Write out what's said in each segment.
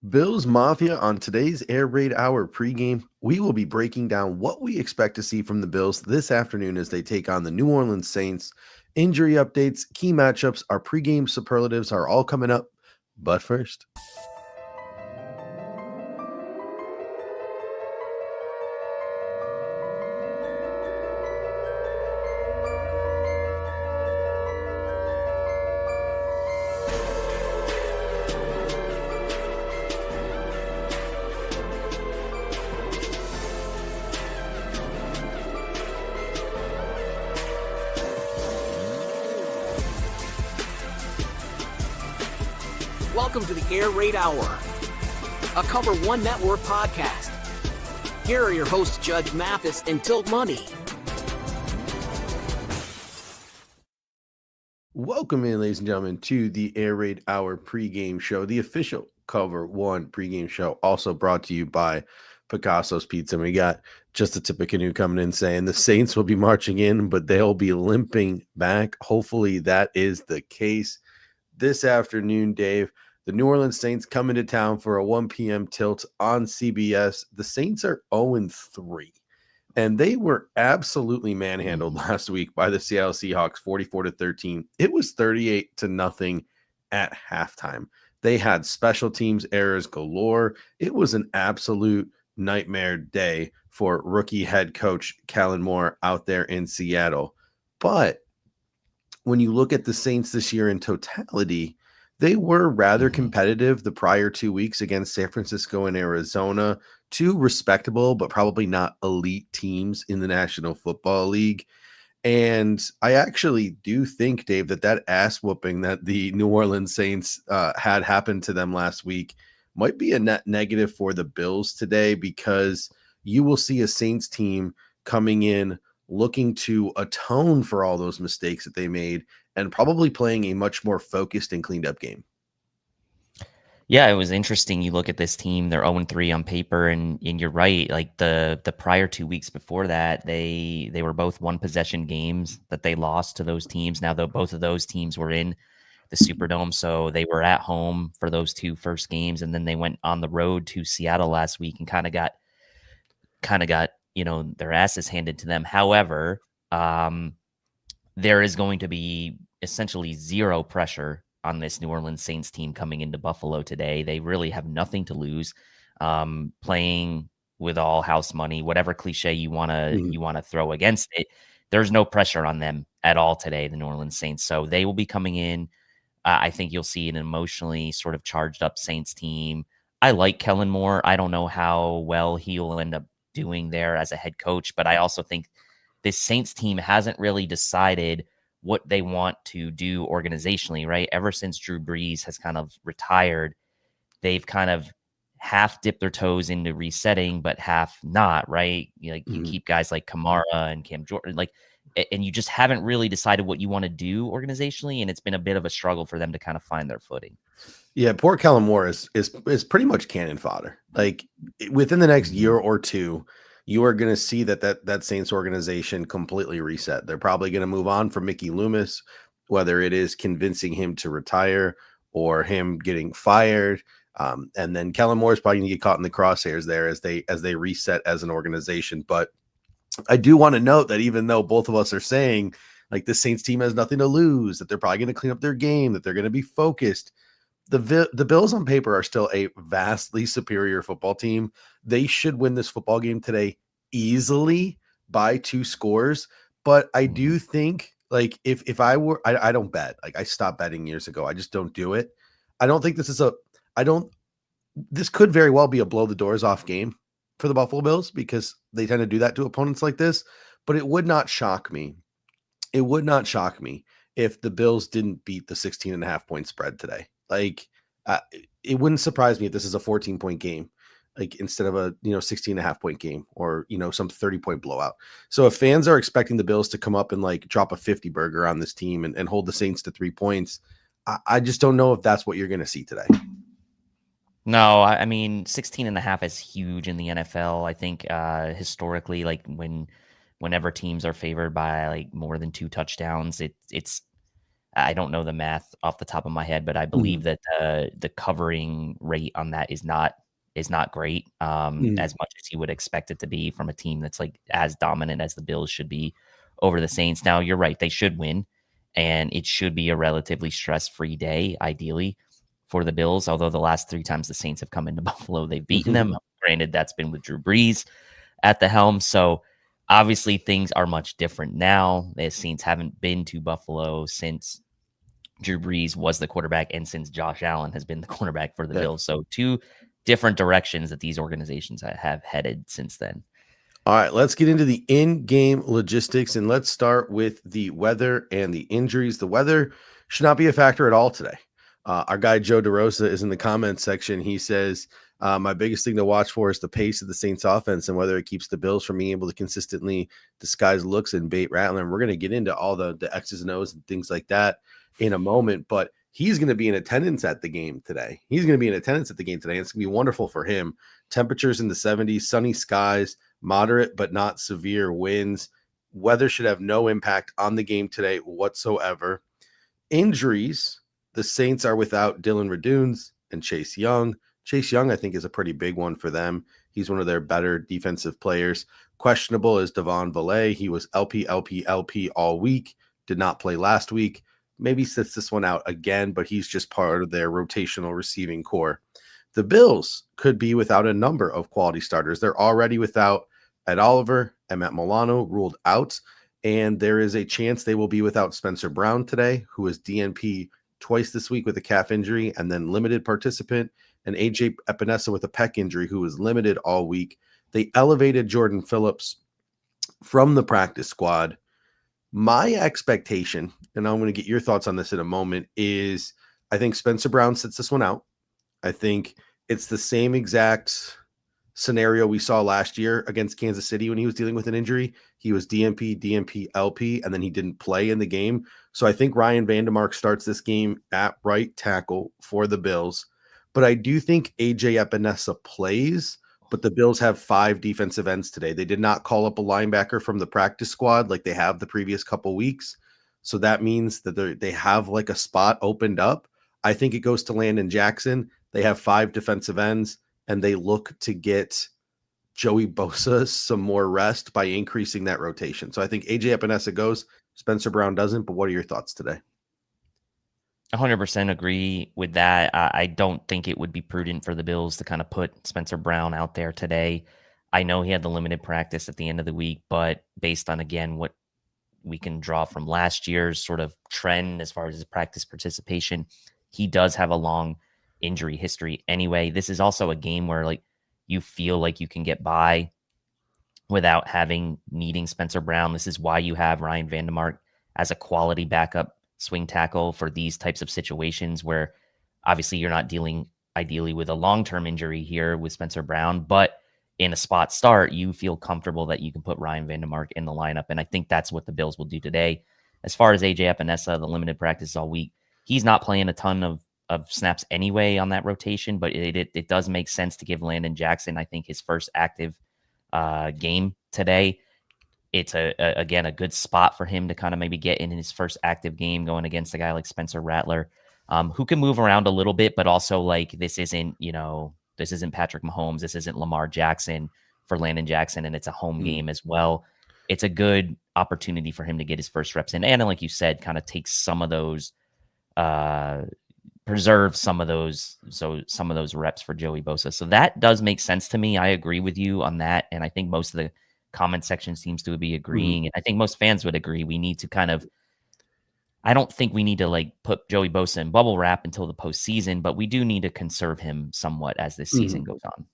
Bills Mafia on today's Air Raid Hour pregame. We will be breaking down what we expect to see from the Bills this afternoon as they take on the New Orleans Saints. Injury updates, key matchups, our pregame superlatives are all coming up. But first, Welcome to the Air Raid Hour, a Cover One Network podcast. Here are your hosts, Judge Mathis and Tilt Money. welcome in, ladies and gentlemen, to the Air Raid Hour pregame show, the official Cover One pregame show, also brought to you by Picasso's Pizza. And we got just the tip of canoe coming in saying the Saints will be marching in, but they'll be limping back. Hopefully that is the case this afternoon, Dave. The New Orleans Saints come into town for a 1 p.m. tilt on CBS. The Saints are 0-3, and they were absolutely manhandled last week by the Seattle Seahawks, 44-13. It was 38-0 at halftime. They had special teams errors galore. It was an absolute nightmare day for rookie head coach Kellen Moore out there in Seattle. But when you look at the Saints this year in totality, they were rather competitive the prior 2 weeks against San Francisco and Arizona, two respectable but probably not elite teams in the National Football League. And I actually do think, Dave, that ass whooping that the New Orleans Saints had happened to them last week might be a net negative for the Bills today, because you will see a Saints team coming in looking to atone for all those mistakes that they made and probably playing a much more focused and cleaned up game. Yeah, it was interesting. You look at this team; they're 0-3 on paper, and you're right. Like the prior 2 weeks before that, they were both one possession games that they lost to those teams. Now, though, both of those teams were in the Superdome, so they were at home for those two first games, and then they went on the road to Seattle last week and kind of got their asses handed to them. However, there is going to be essentially zero pressure on this New Orleans Saints team coming into Buffalo today. They really have nothing to lose, playing with all house money, whatever cliche you want to throw against it. There's no pressure on them at all today, the New Orleans Saints. So they will be coming in. I think you'll see an emotionally sort of charged up Saints team. I like Kellen Moore. I don't know how well he'll end up doing there as a head coach, but I also think this Saints team hasn't really decided what they want to do organizationally, right? Ever since Drew Brees has kind of retired, they've kind of half dipped their toes into resetting, but half not, right? You keep guys like Kamara and Cam Jordan, and you just haven't really decided what you want to do organizationally, and it's been a bit of a struggle for them to kind of find their footing. Yeah, poor Kellen Moore is pretty much cannon fodder. Like within the next year or two, you are going to see that Saints organization completely reset. They're probably going to move on from Mickey Loomis, whether it is convincing him to retire or him getting fired. And then Kellen Moore is probably going to get caught in the crosshairs there as they reset as an organization. But I do want to note that even though both of us are saying like the Saints team has nothing to lose, that they're probably going to clean up their game, that they're going to be focused, the Bills on paper are still a vastly superior football team. They should win this football game today easily by 2 scores. But I do think, like, if I were, I don't bet. Like, I stopped betting years ago. I just don't do it. I don't think this could very well be a blow the doors off game for the Buffalo Bills, because they tend to do that to opponents like this. But it would not shock me. It would not shock me if the Bills didn't beat the 16.5-point spread today. Like, it wouldn't surprise me if this is a 14-point game, like instead of a 16.5-point game, or some 30-point blowout. So if fans are expecting the Bills to come up and like drop a 50 burger on this team and hold the Saints to 3 points, I just don't know if that's what you're going to see today. No, I mean 16.5 is huge in the NFL. I think historically, like whenever teams are favored by like more than 2 touchdowns, it's I don't know the math off the top of my head, but I believe that the covering rate on that is not great, as much as you would expect it to be from a team that's like as dominant as the Bills should be over the Saints. Now, you're right, they should win, and it should be a relatively stress-free day, ideally, for the Bills. Although the last 3 times the Saints have come into Buffalo, they've beaten them. Granted, that's been with Drew Brees at the helm, so obviously things are much different now. The Saints haven't been to Buffalo since Drew Brees was the quarterback and since Josh Allen has been the quarterback for the Bills. So 2 different directions that these organizations have headed since then. All right, let's get into the in-game logistics, and let's start with the weather and the injuries. The weather should not be a factor at all today. Our guy Joe DeRosa is in the comments section. He says, my biggest thing to watch for is the pace of the Saints offense and whether it keeps the Bills from being able to consistently disguise looks and bait Rattler. We're going to get into all the X's and O's and things like that in a moment, but he's going to be in attendance at the game today. And it's going to be wonderful for him. Temperatures in the 70s, sunny skies, moderate but not severe winds. Weather should have no impact on the game today whatsoever. Injuries, the Saints are without Dylan Radunes and Chase Young. Chase Young, I think, is a pretty big one for them. He's one of their better defensive players. Questionable is Devon Valet. He was LP all week, did not play last week. Maybe sits this one out again, but he's just part of their rotational receiving core. The Bills could be without a number of quality starters. They're already without Ed Oliver and Matt Milano ruled out, and there is a chance they will be without Spencer Brown today, who is DNP twice this week with a calf injury and then limited participant, and AJ Epinesa with a pec injury, who was limited all week. They elevated Jordan Phillips from the practice squad. My expectation, and I'm going to get your thoughts on this in a moment, is I think Spencer Brown sits this one out. I think it's the same exact scenario we saw last year against Kansas City when he was dealing with an injury. He was DNP, LP, and then he didn't play in the game. So I think Ryan Vandemark starts this game at right tackle for the Bills. But I do think AJ Epinesa plays, but the Bills have 5 defensive ends today. They did not call up a linebacker from the practice squad like they have the previous couple weeks. So that means that they have like a spot opened up. I think it goes to Landon Jackson. They have 5 defensive ends, and they look to get Joey Bosa some more rest by increasing that rotation. So I think AJ Epinesa goes, Spencer Brown doesn't. But what are your thoughts today? 100% agree with that. I don't think it would be prudent for the Bills to kind of put Spencer Brown out there today. I know he had the limited practice at the end of the week, but based on, again, what we can draw from last year's sort of trend as far as his practice participation, he does have a long injury history anyway. This is also a game where like you feel like you can get by without needing Spencer Brown. This is why you have Ryan Vandemark as a quality backup swing tackle for these types of situations where obviously you're not dealing ideally with a long-term injury here with Spencer Brown, but in a spot start, you feel comfortable that you can put Ryan Vandemark in the lineup. And I think that's what the Bills will do today. As far as AJ Epinesa, the limited practice all week, he's not playing a ton of snaps anyway on that rotation, but it does make sense to give Landon Jackson, I think, his first active game today. It's again a good spot for him to kind of maybe get in his first active game going against a guy like Spencer Rattler, who can move around a little bit, but also like this isn't Patrick Mahomes, this isn't Lamar Jackson for Landon Jackson, and it's a home game as well. It's a good opportunity for him to get his first reps in, and like you said, kind of take some of those, preserve some of those reps for Joey Bosa. So that does make sense to me. I agree with you on that, and I think most of the comment section seems to be agreeing. And I think most fans would agree. We need to I don't think we need to like put Joey Bosa in bubble wrap until the postseason, but we do need to conserve him somewhat as this season goes on.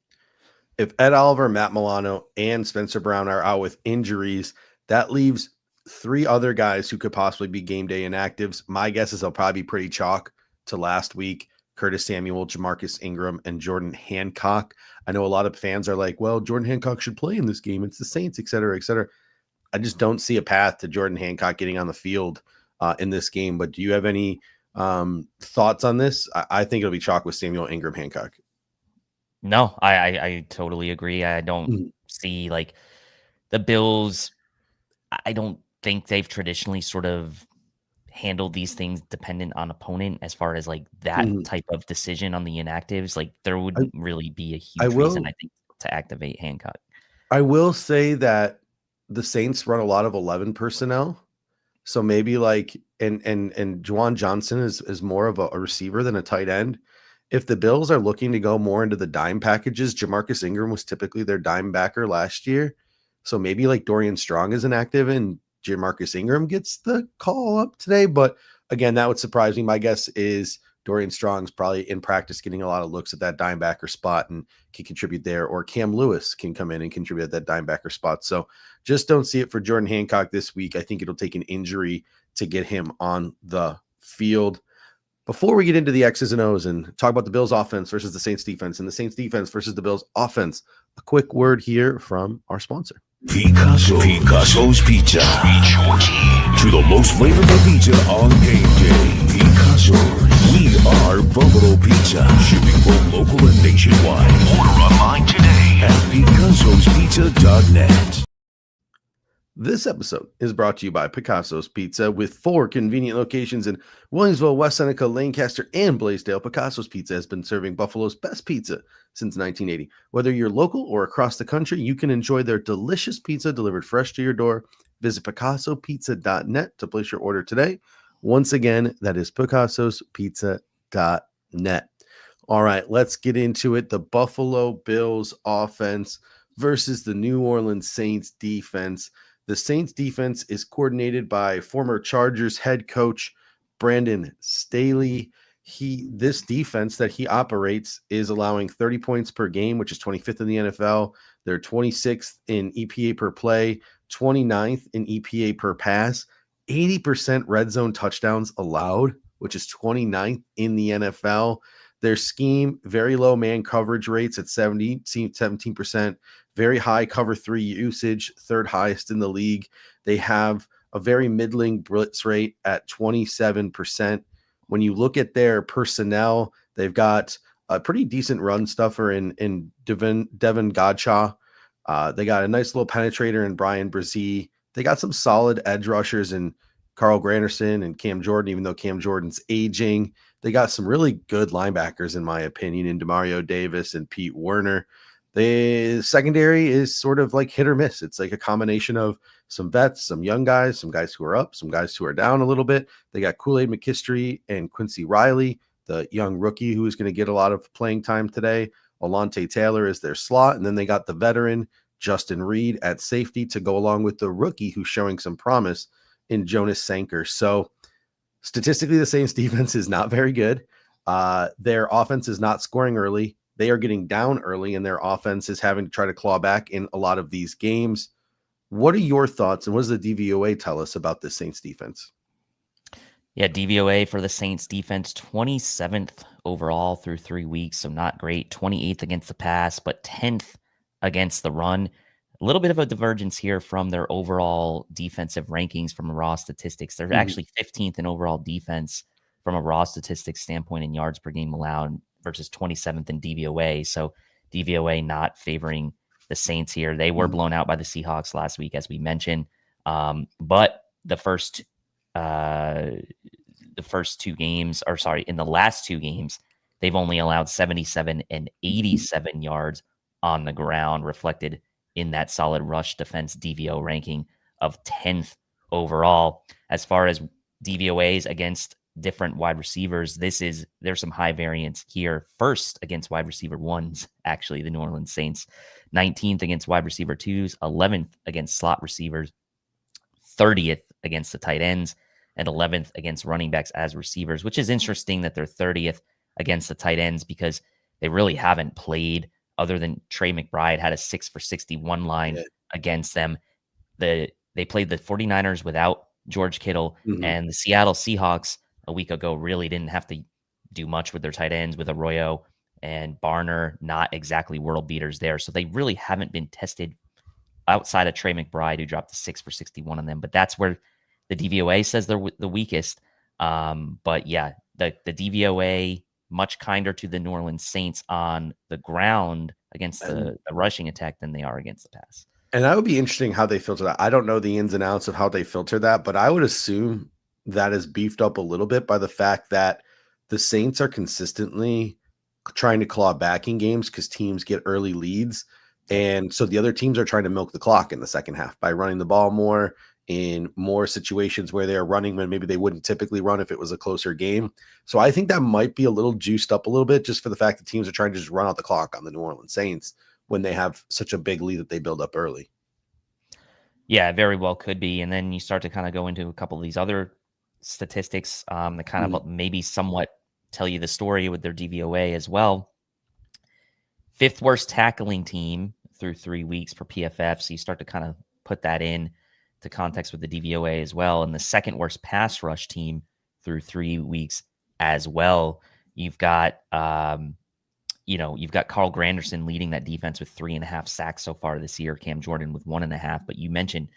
If Ed Oliver, Matt Milano, and Spencer Brown are out with injuries, that leaves 3 other guys who could possibly be game day inactives. My guess is they'll probably be pretty chalk to last week. Curtis Samuel, Jamarcus Ingram, and Jordan Hancock. I know a lot of fans are like, well, Jordan Hancock should play in this game. It's the Saints, et cetera, et cetera. I just don't see a path to Jordan Hancock getting on the field in this game. But do you have any thoughts on this? I think it'll be chalk with Samuel, Ingram, Hancock. No, I totally agree. I don't see like the Bills. I don't think they've traditionally sort of handle these things dependent on opponent as far as like that type of decision on the inactives. Like there wouldn't really be a huge reason, I think, to activate Hancock. I will say that the Saints run a lot of 11 personnel. So maybe like and Juwan Johnson is more of a receiver than a tight end. If the Bills are looking to go more into the dime packages, Jamarcus Ingram was typically their dime backer last year. So maybe like Dorian Strong is inactive and Jamarcus Ingram gets the call up today. But again, that would surprise me. My guess is Dorian Strong's probably in practice getting a lot of looks at that dime backer spot and can contribute there, or Cam Lewis can come in and contribute at that dime backer spot. So just don't see it for Jordan Hancock this week. I think it'll take an injury to get him on the field. Before we get into the X's and O's and talk about the Bills offense versus the Saints defense and the Saints defense versus the Bills offense, a quick word here from our sponsor. Picasso's Pizza. Beat your team to the most flavorful pizza on game day. Picasso's. We are Buffalo Pizza. Shipping both local and nationwide. Order online today at Picasso'sPizza.net. This episode is brought to you by Picasso's Pizza. With 4 convenient locations in Williamsville, West Seneca, Lancaster, and Blaisdell, Picasso's Pizza has been serving Buffalo's best pizza since 1980. Whether you're local or across the country, you can enjoy their delicious pizza delivered fresh to your door. Visit PicassoPizza.net to place your order today. Once again, that is Picasso'sPizza.net. All right, let's get into it. The Buffalo Bills offense versus the New Orleans Saints defense. The Saints defense is coordinated by former Chargers head coach Brandon Staley. This defense that he operates is allowing 30 points per game, which is 25th in the NFL. They're 26th in EPA per play, 29th in EPA per pass, 80% red zone touchdowns allowed, which is 29th in the NFL. Their scheme, very low man coverage rates at 17%, very high cover 3 usage, 3rd highest in the league. They have a very middling blitz rate at 27%. When you look at their personnel, they've got a pretty decent run stuffer in Devin Godshaw. They got a nice little penetrator in Brian Brzee. They got some solid edge rushers in Carl Granderson and Cam Jordan, even though Cam Jordan's aging. They got some really good linebackers, in my opinion, in Demario Davis and Pete Werner. The secondary is sort of like hit or miss. It's like a combination of some vets, some young guys, some guys who are up, some guys who are down a little bit. They got Kool-Aid McKinstry and Quincy Riley, the young rookie who is going to get a lot of playing time today. Alontae Taylor is their slot. And then they got the veteran Justin Reed at safety to go along with the rookie who's showing some promise in Jonas Sanker. So statistically, the Saints defense is not very good. Their offense is not scoring early. They are getting down early, and their offense is having to try to claw back in a lot of these games. What are your thoughts, and what does the DVOA tell us about the Saints defense? Yeah, DVOA for the Saints defense, 27th overall through 3 weeks, so not great. 28th against the pass, but 10th against the run. A little bit of a divergence here from their overall defensive rankings from raw statistics. They're actually 15th in overall defense from a raw statistics standpoint in yards per game allowed versus 27th in DVOA. So DVOA not favoring the Saints here. They were blown out by the Seahawks last week, as we mentioned. But the in the last 2 games, they've only allowed 77 and 87 yards on the ground, reflected in that solid rush defense DVO ranking of 10th overall. As far as DVOAs against different wide receivers, there's some high variance here. First against wide receiver 1s, actually, the New Orleans Saints, 19th against wide receiver 2s, 11th against slot receivers, 30th against the tight ends, and 11th against running backs as receivers, which is interesting that they're 30th against the tight ends because they really haven't played, other than Trey McBride had a 6 for 61 line against them. They played the 49ers without George Kittle, and the Seattle Seahawks a week ago really didn't have to do much with their tight ends, with Arroyo and Barner, not exactly world beaters there. So they really haven't been tested outside of Trey McBride, who dropped a 6 for 61 on them. But that's where the DVOA says they're the weakest. But yeah, the DVOA much kinder to the New Orleans Saints on the ground against the rushing attack than they are against the pass. And that would be interesting how they filter that. I don't know the ins and outs of how they filter that, but I would assume that is beefed up a little bit by the fact that the Saints are consistently trying to claw back in games because teams get early leads. And so the other teams are trying to milk the clock in the second half by running the ball more in more situations where they're running when maybe they wouldn't typically run if it was a closer game. So I think that might be a little juiced up a little bit just for the fact that teams are trying to just run out the clock on the New Orleans Saints when they have such a big lead that they build up early. Yeah, very well could be. And then you start to kind of go into a couple of these other statistics that kind of maybe somewhat tell you the story with their DVOA as well. Fifth worst tackling team through 3 weeks per PFF. So you start to kind of put that in to context with the DVOA as well. And the second worst pass rush team through 3 weeks as well. You've got, you've got Carl Granderson leading that defense with 3.5 sacks so far this year. Cam Jordan with 1.5. But you mentioned,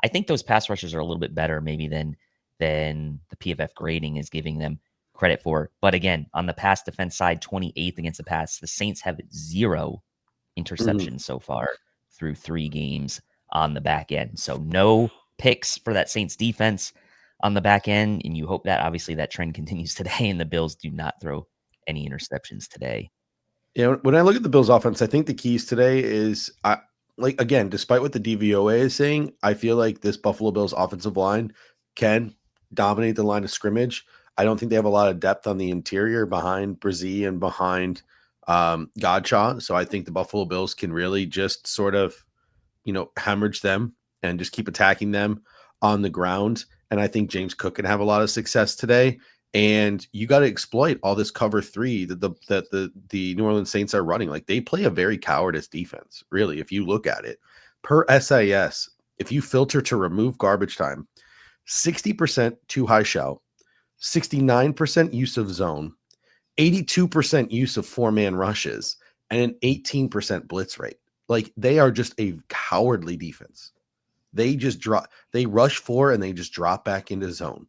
I think those pass rushers are a little bit better maybe than the PFF grading is giving them credit for. But again, on the pass defense side, 28th against the pass. The Saints have 0 interceptions so far through 3 games on the back end. So no picks for that Saints defense on the back end. And you hope that obviously that trend continues today and the Bills do not throw any interceptions today. Yeah, when I look at the Bills offense, I think the keys today is again, despite what the DVOA is saying, I feel like this Buffalo Bills offensive line can dominate the line of scrimmage. I don't think they have a lot of depth on the interior behind Brzee and behind Godshaw. So I think the Buffalo Bills can really just sort of, hemorrhage them and just keep attacking them on the ground. And I think James Cook can have a lot of success today. And you got to exploit all this cover 3 that the New Orleans Saints are running. Like, they play a very cowardice defense, really, if you look at it. Per SIS, if you filter to remove garbage time, 60% too high shell, 69% use of zone, 82% use of 4-man rushes, and an 18% blitz rate. Like, they are just a cowardly defense. They rush 4 and they just drop back into zone.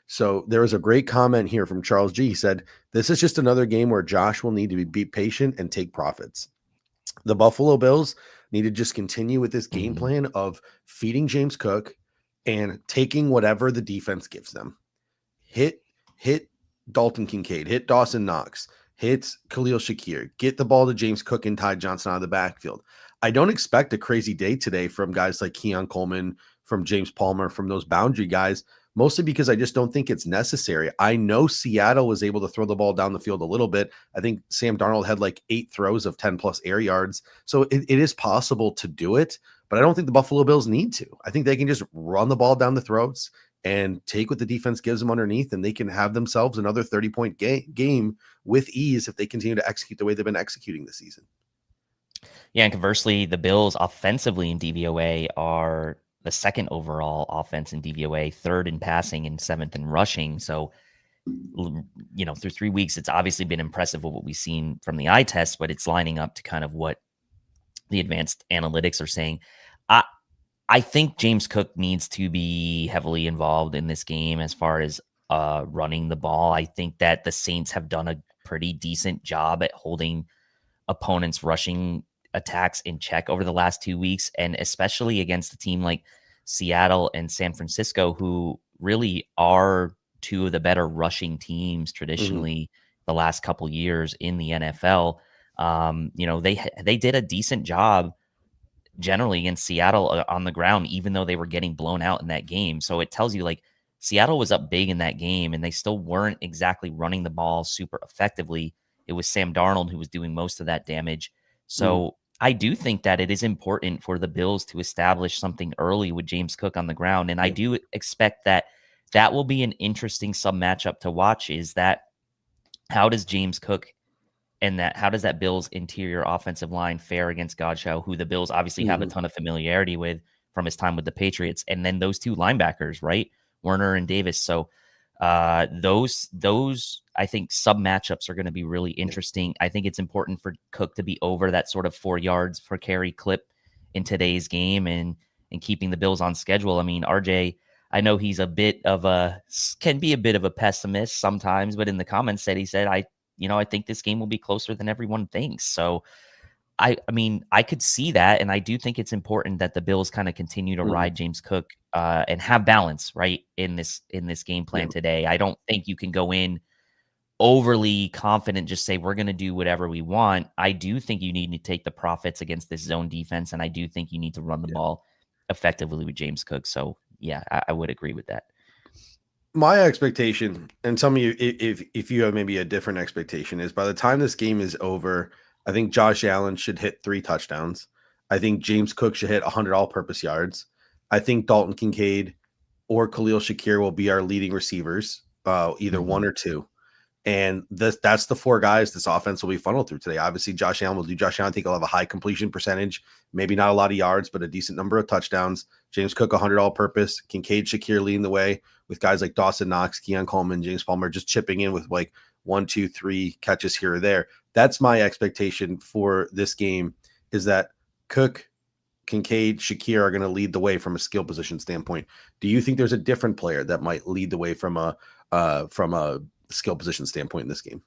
So there was a great comment here from Charles G. He said, this is just another game where Josh will need to be patient and take profits. The Buffalo Bills need to just continue with this game plan of feeding James Cook and taking whatever the defense gives them. Hit Dalton Kincaid, hit Dawson Knox, hit Khalil Shakir, get the ball to James Cook and Ty Johnson out of the backfield. I don't expect a crazy day today from guys like Keon Coleman, from James Palmer, from those boundary guys, mostly because I just don't think it's necessary. I know Seattle was able to throw the ball down the field a little bit. I think Sam Darnold had like 8 throws of 10+ air yards. So it is possible to do it, but I don't think the Buffalo Bills need to. I think they can just run the ball down the throats and take what the defense gives them underneath, and they can have themselves another 30-point game with ease if they continue to execute the way they've been executing this season. Yeah, and conversely, the Bills offensively in DVOA are the second overall offense in DVOA, third in passing and 7th in rushing. So, through 3 weeks, it's obviously been impressive with what we've seen from the eye test, but it's lining up to kind of what the advanced analytics are saying. I think James Cook needs to be heavily involved in this game as far as running the ball. I think that the Saints have done a pretty decent job at holding opponents' rushing attacks in check over the last 2 weeks, and especially against a team like Seattle and San Francisco, who really are 2 of the better rushing teams traditionally the last couple years in the NFL. They did a decent job generally against Seattle on the ground, even though they were getting blown out in that game. So it tells you, like, Seattle was up big in that game and they still weren't exactly running the ball super effectively. It was Sam Darnold who was doing most of that damage. So I do think that it is important for the Bills to establish something early with James Cook on the ground. And I do expect that will be an interesting sub matchup to watch, is that how does James Cook and how does that Bills interior offensive line fare against Godshaw, who the Bills obviously have a ton of familiarity with from his time with the Patriots, and then those 2 linebackers, right? Werner and Davis. So those I think sub matchups are going to be really interesting. I think it's important for Cook to be over that sort of 4 yards per carry clip in today's game and keeping the Bills on schedule. I mean, RJ, I know he's can be a bit of a pessimist sometimes, but in the comments he said, I think this game will be closer than everyone thinks. So I mean, I could see that, and I do think it's important that the Bills kind of continue to ride James Cook and have balance, right, in this game plan today. I don't think you can go in overly confident, just say we're going to do whatever we want. I do think you need to take the profits against this zone defense, and I do think you need to run the ball effectively with James Cook. So yeah, I would agree with that. My expectation, and tell me if you have maybe a different expectation, is by the time this game is over, I think Josh Allen should hit 3 touchdowns. I think James Cook should hit 100 all-purpose yards. I think Dalton Kincaid or Khalil Shakir will be our leading receivers, either one or two. And that's the 4 guys this offense will be funneled through today. Obviously, Josh Allen will do Josh Allen. I think he'll have a high completion percentage, maybe not a lot of yards, but a decent number of touchdowns. James Cook, 100 all-purpose. Kincaid, Shakir leading the way with guys like Dawson Knox, Keon Coleman, James Palmer just chipping in with like 1, 2, 3 catches here or there. That's my expectation for this game, is that Cook, Kincaid, Shakir are going to lead the way from a skill position standpoint. Do you think there's a different player that might lead the way from a skill position standpoint in this game?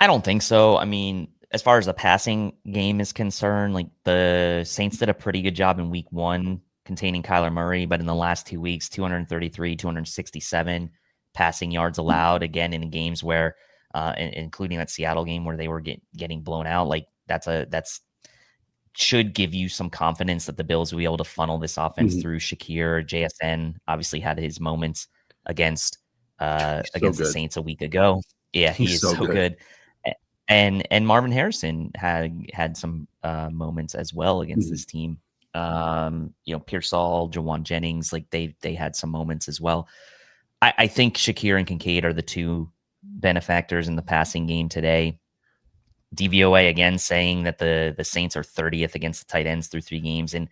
I don't think so. I mean, as far as the passing game is concerned, like the Saints did a pretty good job in week 1 containing Kyler Murray, but in the last 2 weeks, 233, 267 passing yards allowed, again, in games where, including that Seattle game where they were getting blown out. Like that's should give you some confidence that the Bills will be able to funnel this offense through Shakir. JSN obviously had his moments against the Saints a week ago. Yeah, he's so good. And Marvin Harrison had some moments as well against this team. Pearsall, Jawan Jennings, like they had some moments as well. I think Shakir and Kincaid are the 2 benefactors in the passing game today. DVOA again saying that the Saints are 30th against the tight ends through 3 games. And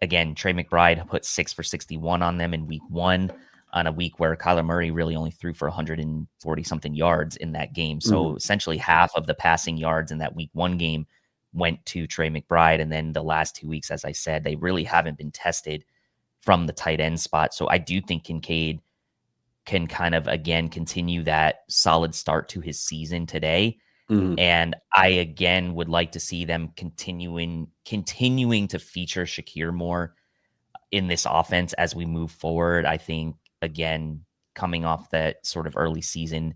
again, Trey McBride put 6 for 61 on them in week 1 on a week where Kyler Murray really only threw for 140 something yards in that game. So essentially half of the passing yards in that week 1 game went to Trey McBride. And then the last 2 weeks, as I said, they really haven't been tested from the tight end spot. So I do think Kincaid can kind of, again, continue that solid start to his season today. And I, again, would like to see them continuing to feature Shakir more in this offense as we move forward. I think, again, coming off that sort of early season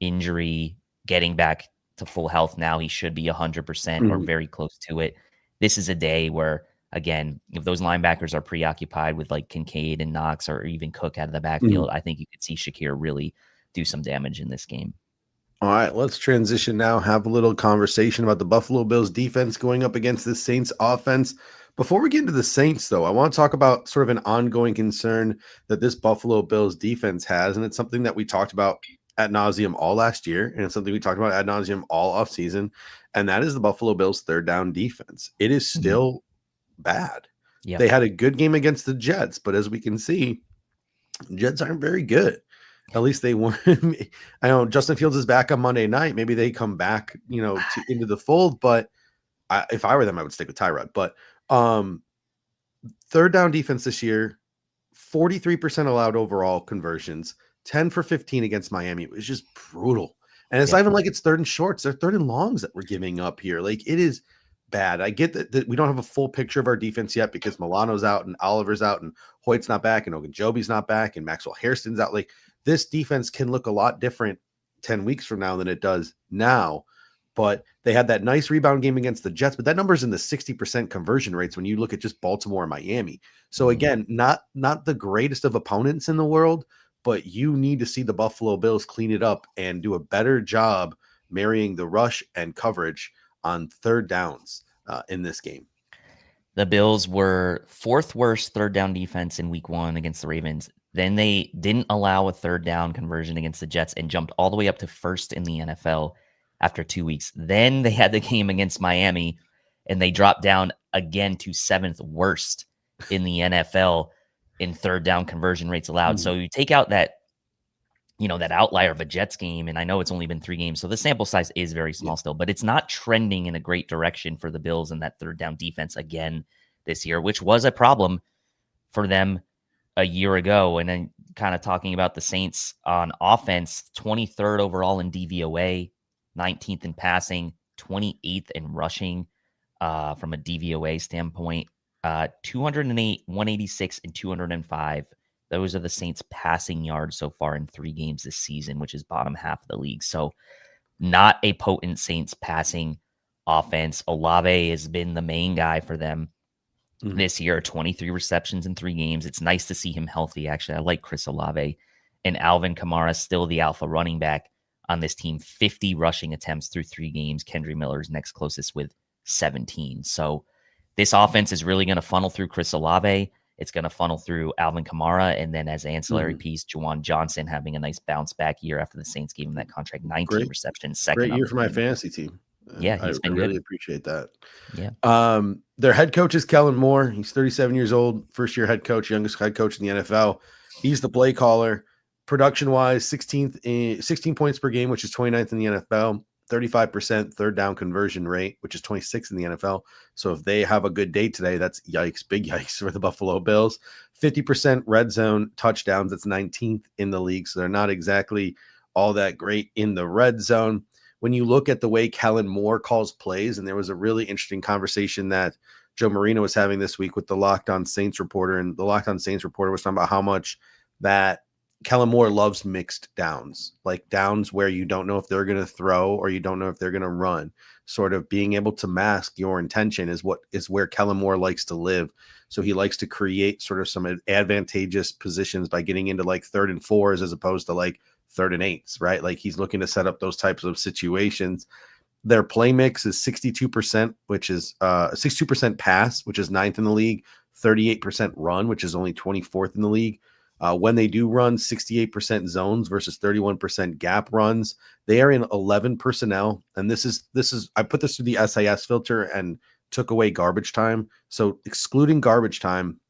injury, getting back to full health now, he should be 100% or very close to it. This is a day where, again, if those linebackers are preoccupied with like Kincaid and Knox or even Cook out of the backfield, I think you could see Shakir really do some damage in this game. All right, let's transition now, have a little conversation about the Buffalo Bills defense going up against the Saints offense. Before we get into the Saints, though, I want to talk about sort of an ongoing concern that this Buffalo Bills defense has, and it's something that we talked about ad nauseum all last year, and it's something we talked about ad nauseum all offseason, and that is the Buffalo Bills' third down defense. It is still bad. Yep. They had a good game against the Jets, but as we can see, Jets aren't very good. At least they weren't. I know Justin Fields is back on Monday night. Maybe they come back, into the fold. But if I were them, I would stick with Tyrod. But third down defense this year, 43% allowed overall conversions, 10 for 15 against Miami. It was just brutal. And it's not even like it's third and shorts. They're third and longs that we're giving up here. Like, it is bad. I get that we don't have a full picture of our defense yet because Milano's out and Oliver's out and Hoyt's not back and Ogunjobi's not back and Maxwell Hairston's out. Like, this defense can look a lot different 10 weeks from now than it does now. But they had that nice rebound game against the Jets, but that number's in the 60% conversion rates when you look at just Baltimore and Miami. So again, not the greatest of opponents in the world, but you need to see the Buffalo Bills clean it up and do a better job marrying the rush and coverage on third downs in this game. The Bills were 4th worst third down defense in week 1 against the Ravens. Then they didn't allow a third down conversion against the Jets and jumped all the way up to 1st in the NFL after 2 weeks. Then they had the game against Miami and they dropped down again to 7th worst in the NFL in third down conversion rates allowed. So you take out that, that outlier of a Jets game, and I know it's only been 3 games, so the sample size is very small still, but it's not trending in a great direction for the Bills and that third down defense again this year, which was a problem for them a year ago. And then kind of talking about the Saints on offense, 23rd overall in DVOA, 19th in passing, 28th in rushing from a DVOA standpoint. 208, 186, and 205. Those are the Saints' passing yards so far in 3 games this season, which is bottom half of the league. So not a potent Saints passing offense. Olave has been the main guy for them this year. 23 receptions in 3 games. It's nice to see him healthy, actually. I like Chris Olave. And Alvin Kamara, still the alpha running back on this team. 50 rushing attempts through 3 games. Kendry Miller's next closest with 17. So this offense is really going to funnel through Chris Olave. It's going to funnel through Alvin Kamara, and then as ancillary piece, Juwan Johnson having a nice bounce back year after the Saints gave him that contract. 19 receptions, second. Great year for my fantasy team. Yeah, he's been really good. Appreciate that. Yeah. Their head coach is Kellen Moore. He's 37 years old, first year head coach, youngest head coach in the NFL. He's the play caller. Production wise, 16 points per game, which is 29th in the NFL. 35% third down conversion rate, which is 26th in the NFL. So if they have a good day today, that's yikes, big yikes for the Buffalo Bills. 50% red zone touchdowns. That's 19th in the league. So they're not exactly all that great in the red zone. When you look at the way Kellen Moore calls plays, and there was a really interesting conversation that Joe Marino was having this week with the Locked On Saints reporter, and the Locked On Saints reporter was talking about how much that Kellen Moore loves mixed downs, like downs where you don't know if they're going to throw or you don't know if they're going to run. Sort of being able to mask your intention is where Kellen Moore likes to live. So he likes to create sort of some advantageous positions by getting into like 3rd and 4s as opposed to like 3rd and 8s, right? Like he's looking to set up those types of situations. Their play mix is 62%, which is 62% pass, which is 9th in the league, 38% run, which is only 24th in the league. When they do run, 68% zones versus 31% gap runs. They are in 11 personnel, and this is I put this through the SIS filter and took away garbage time. So excluding garbage time,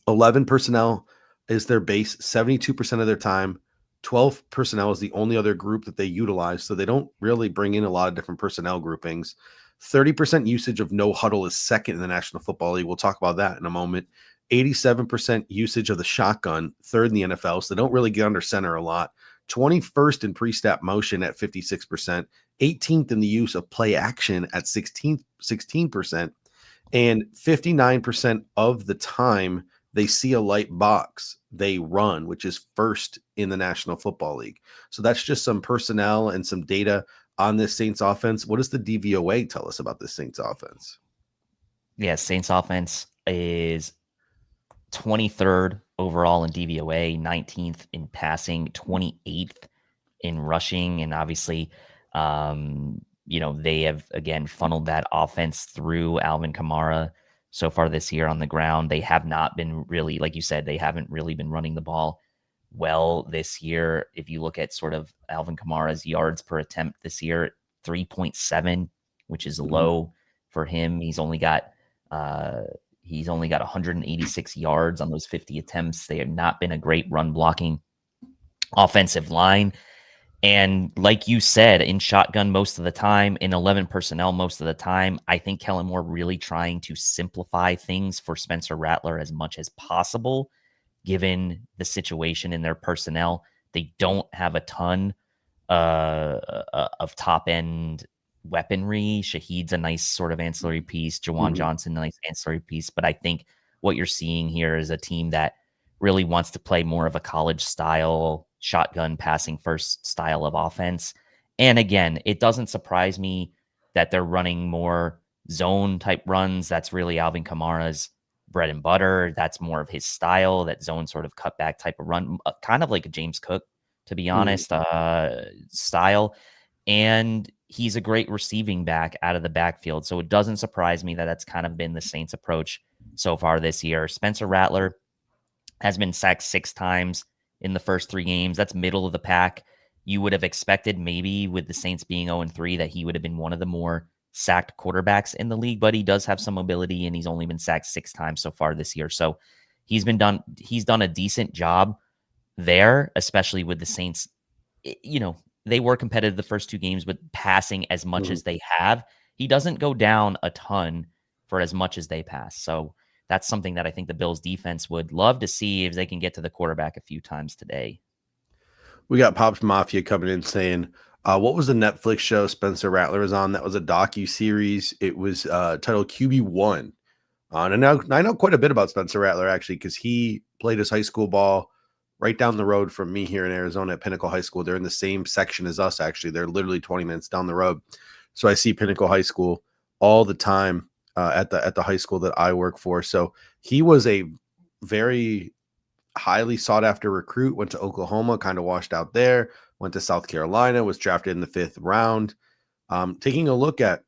11 personnel is their base, 72% of their time. 12 personnel is the only other group that they utilize, so they don't really bring in a lot of different personnel groupings. 30% usage of no huddle is second in the National Football League. We'll talk about that in a moment. 87% usage of the shotgun, 3rd in the NFL, so they don't really get under center a lot. 21st in pre-snap motion at 56%, 18th in the use of play action at 16%, and 59% of the time they see a light box, they run, which is 1st in the National Football League. So that's just some personnel and some data on this Saints offense. What does the DVOA tell us about this Saints offense? Yeah, Saints offense is 23rd overall in DVOA, 19th in passing, 28th in rushing. And obviously, they have, again, funneled that offense through Alvin Kamara so far this year on the ground. They have not been really, like you said, they haven't really been running the ball well this year. If you look at sort of Alvin Kamara's yards per attempt this year, 3.7, which is low for him. He's only got 186 yards on those 50 attempts. They have not been a great run blocking offensive line. And like you said, in shotgun most of the time, in 11 personnel most of the time, I think Kellen Moore really trying to simplify things for Spencer Rattler as much as possible, given the situation in their personnel. They don't have a ton of top-end weaponry. Shaheed's a nice sort of ancillary piece. Juwan Johnson, a nice ancillary piece. But I think what you're seeing here is a team that really wants to play more of a college style, shotgun passing first style of offense. And again, it doesn't surprise me that they're running more zone type runs. That's really Alvin Kamara's bread and butter. That's more of his style, that zone sort of cutback type of run, kind of like a James Cook, to be honest, style. And he's a great receiving back out of the backfield. So it doesn't surprise me that that's kind of been the Saints' approach so far this year. Spencer Rattler has been sacked 6 times in the first 3 games. That's middle of the pack. You would have expected maybe with the Saints being 0-3 that he would have been one of the more sacked quarterbacks in the league, but he does have some mobility and he's only been sacked 6 times so far this year. So he's done a decent job there, especially with the Saints. They were competitive the first 2 games, but passing as much as they have, he doesn't go down a ton for as much as they pass. So that's something that I think the Bills defense would love to see if they can get to the quarterback a few times today. We got Pops Mafia coming in saying, What was the Netflix show Spencer Rattler was on? That was a docu-series. It was titled QB1. And I know quite a bit about Spencer Rattler, actually, because he played his high school ball right down the road from me here in Arizona at Pinnacle High School. They're in the same section as us, actually. They're literally 20 minutes down the road. So I see Pinnacle High School all the time at the high school that I work for. So he was a very highly sought after recruit, went to Oklahoma, kind of washed out there, went to South Carolina, was drafted in the 5th round. Taking a look at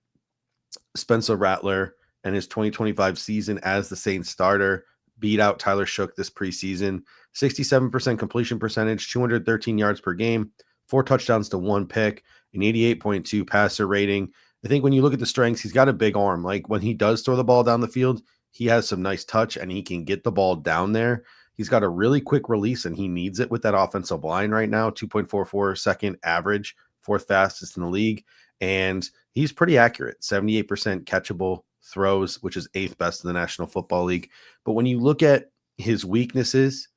Spencer Rattler and his 2025 season as the Saints starter, beat out Tyler Shook this preseason, 67% completion percentage, 213 yards per game, 4 touchdowns to 1 pick, an 88.2 passer rating. I think when you look at the strengths, he's got a big arm. Like when he does throw the ball down the field, he has some nice touch and he can get the ball down there. He's got a really quick release and he needs it with that offensive line right now. 2.44 second average, 4th fastest in the league. And he's pretty accurate, 78% catchable throws, which is 8th best in the National Football League. But when you look at his weaknesses,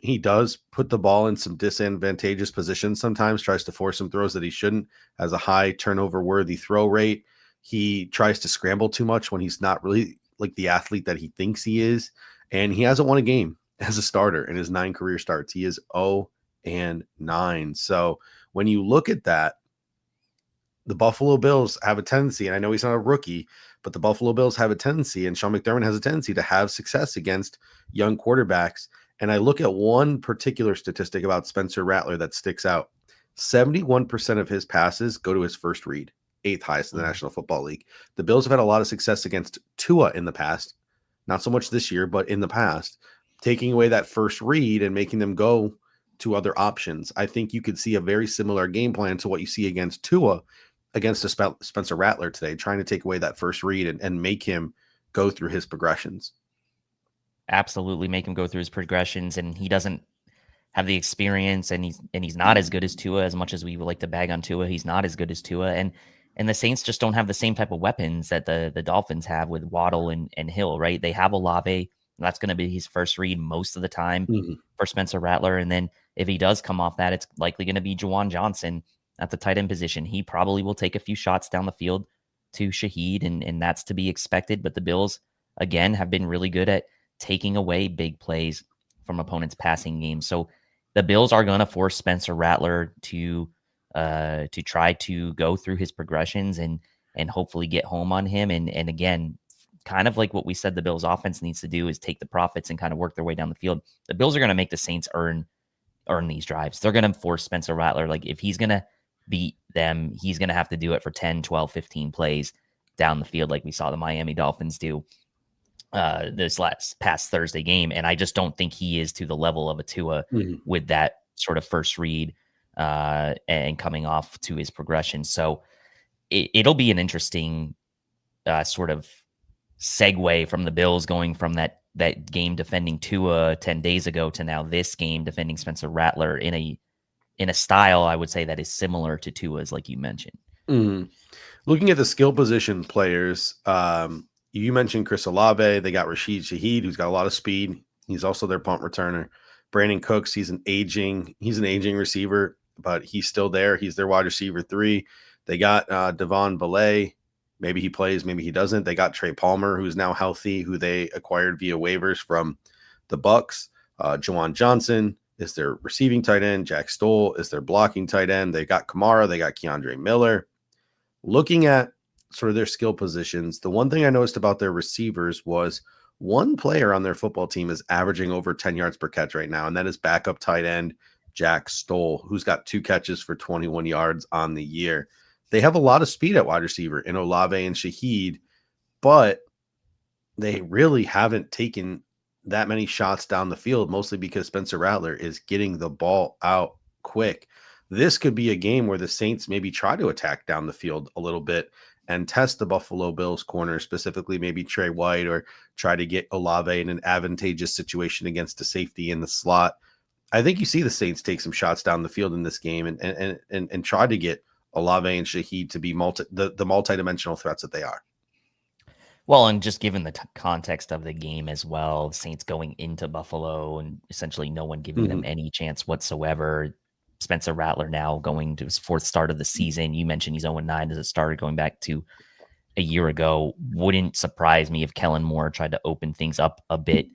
he does put the ball in some disadvantageous positions sometimes, tries to force some throws that he shouldn't, has a high turnover worthy throw rate. He tries to scramble too much when he's not really like the athlete that he thinks he is. And he hasn't won a game as a starter in his 9 career starts. He is 0-9. So when you look at that, the Buffalo Bills have a tendency, and I know he's not a rookie, but the Buffalo Bills have a tendency, and Sean McDermott has a tendency to have success against young quarterbacks. And I look at one particular statistic about Spencer Rattler that sticks out. 71% of his passes go to his first read, 8th highest in the National Football League. The Bills have had a lot of success against Tua in the past, not so much this year, but in the past, taking away that first read and making them go to other options. I think you could see a very similar game plan to what you see against Tua, against a Spencer Rattler today, trying to take away that first read and make him go through his progressions. Absolutely, make him go through his progressions, and he doesn't have the experience, and he's not as good as Tua. As much as we would like to bag on Tua, he's not as good as Tua, and the Saints just don't have the same type of weapons that the Dolphins have with Waddle and Hill, right? They have Olave. That's going to be his first read most of the time for Spencer Rattler, and then if he does come off that, it's likely going to be Juwan Johnson at the tight end position. He probably will take a few shots down the field to Shaheed, and that's to be expected. But the Bills, again, have been really good at taking away big plays from opponents' passing games. So the Bills are going to force Spencer Rattler to try to go through his progressions and hopefully get home on him. And again, kind of like what we said the Bills offense needs to do is take the profits and kind of work their way down the field. The Bills are going to make the Saints earn these drives. They're going to force Spencer Rattler. Like if he's going to beat them, he's going to have to do it for 10, 12, 15 plays down the field like we saw the Miami Dolphins do this past Thursday game. And I just don't think he is to the level of a Tua with that sort of first read and coming off to his progression. So it'll be an interesting sort of segue from the Bills going from that game defending Tua 10 days ago to now this game defending Spencer Rattler in a style, I would say, that is similar to Tua's, like you mentioned. Looking at the skill position players, you mentioned Chris Olave. They got Rashid Shaheed, who's got a lot of speed. He's also their punt returner. Brandon Cooks, he's an aging receiver, but he's still there. He's their wide receiver 3. They got Devon Belay. Maybe he plays, maybe he doesn't. They got Trey Palmer, who's now healthy, who they acquired via waivers from the Bucks. Juwan Johnson is their receiving tight end. Jack Stoll is their blocking tight end. They got Kamara. They got Keandre Miller. Looking at sort of their skill positions, the one thing I noticed about their receivers was one player on their football team is averaging over 10 yards per catch right now, and that is backup tight end Jack Stoll, who's got 2 catches for 21 yards on the year. They have a lot of speed at wide receiver in Olave and Shaheed, but they really haven't taken that many shots down the field, mostly because Spencer Rattler is getting the ball out quick. This could be a game where the Saints maybe try to attack down the field a little bit and test the Buffalo Bills corner, specifically maybe Trey White, or try to get Olave in an advantageous situation against a safety in the slot. I think you see the Saints take some shots down the field in this game and try to get Olave and Shaheed to be the multi-dimensional threats that they are. Well, and just given the context of the game as well, Saints going into Buffalo and essentially no one giving them any chance whatsoever, Spencer Rattler now going to his fourth start of the season. You mentioned he's 0-9 as a starter going back to a year ago. Wouldn't surprise me if Kellen Moore tried to open things up a bit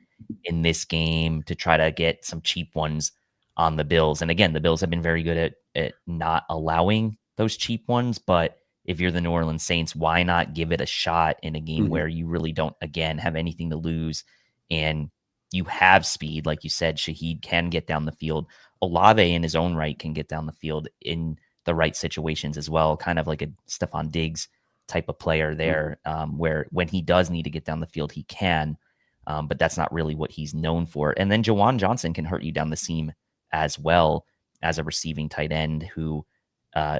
in this game to try to get some cheap ones on the Bills. And again, the Bills have been very good at not allowing those cheap ones. But if you're the New Orleans Saints, why not give it a shot in a game where you really don't, again, have anything to lose and you have speed? Like you said, Shaheed can get down the field. Olave in his own right can get down the field in the right situations as well, kind of like a Stephon Diggs type of player there, where when he does need to get down the field, he can, but that's not really what he's known for. And then Jawan Johnson can hurt you down the seam as well as a receiving tight end who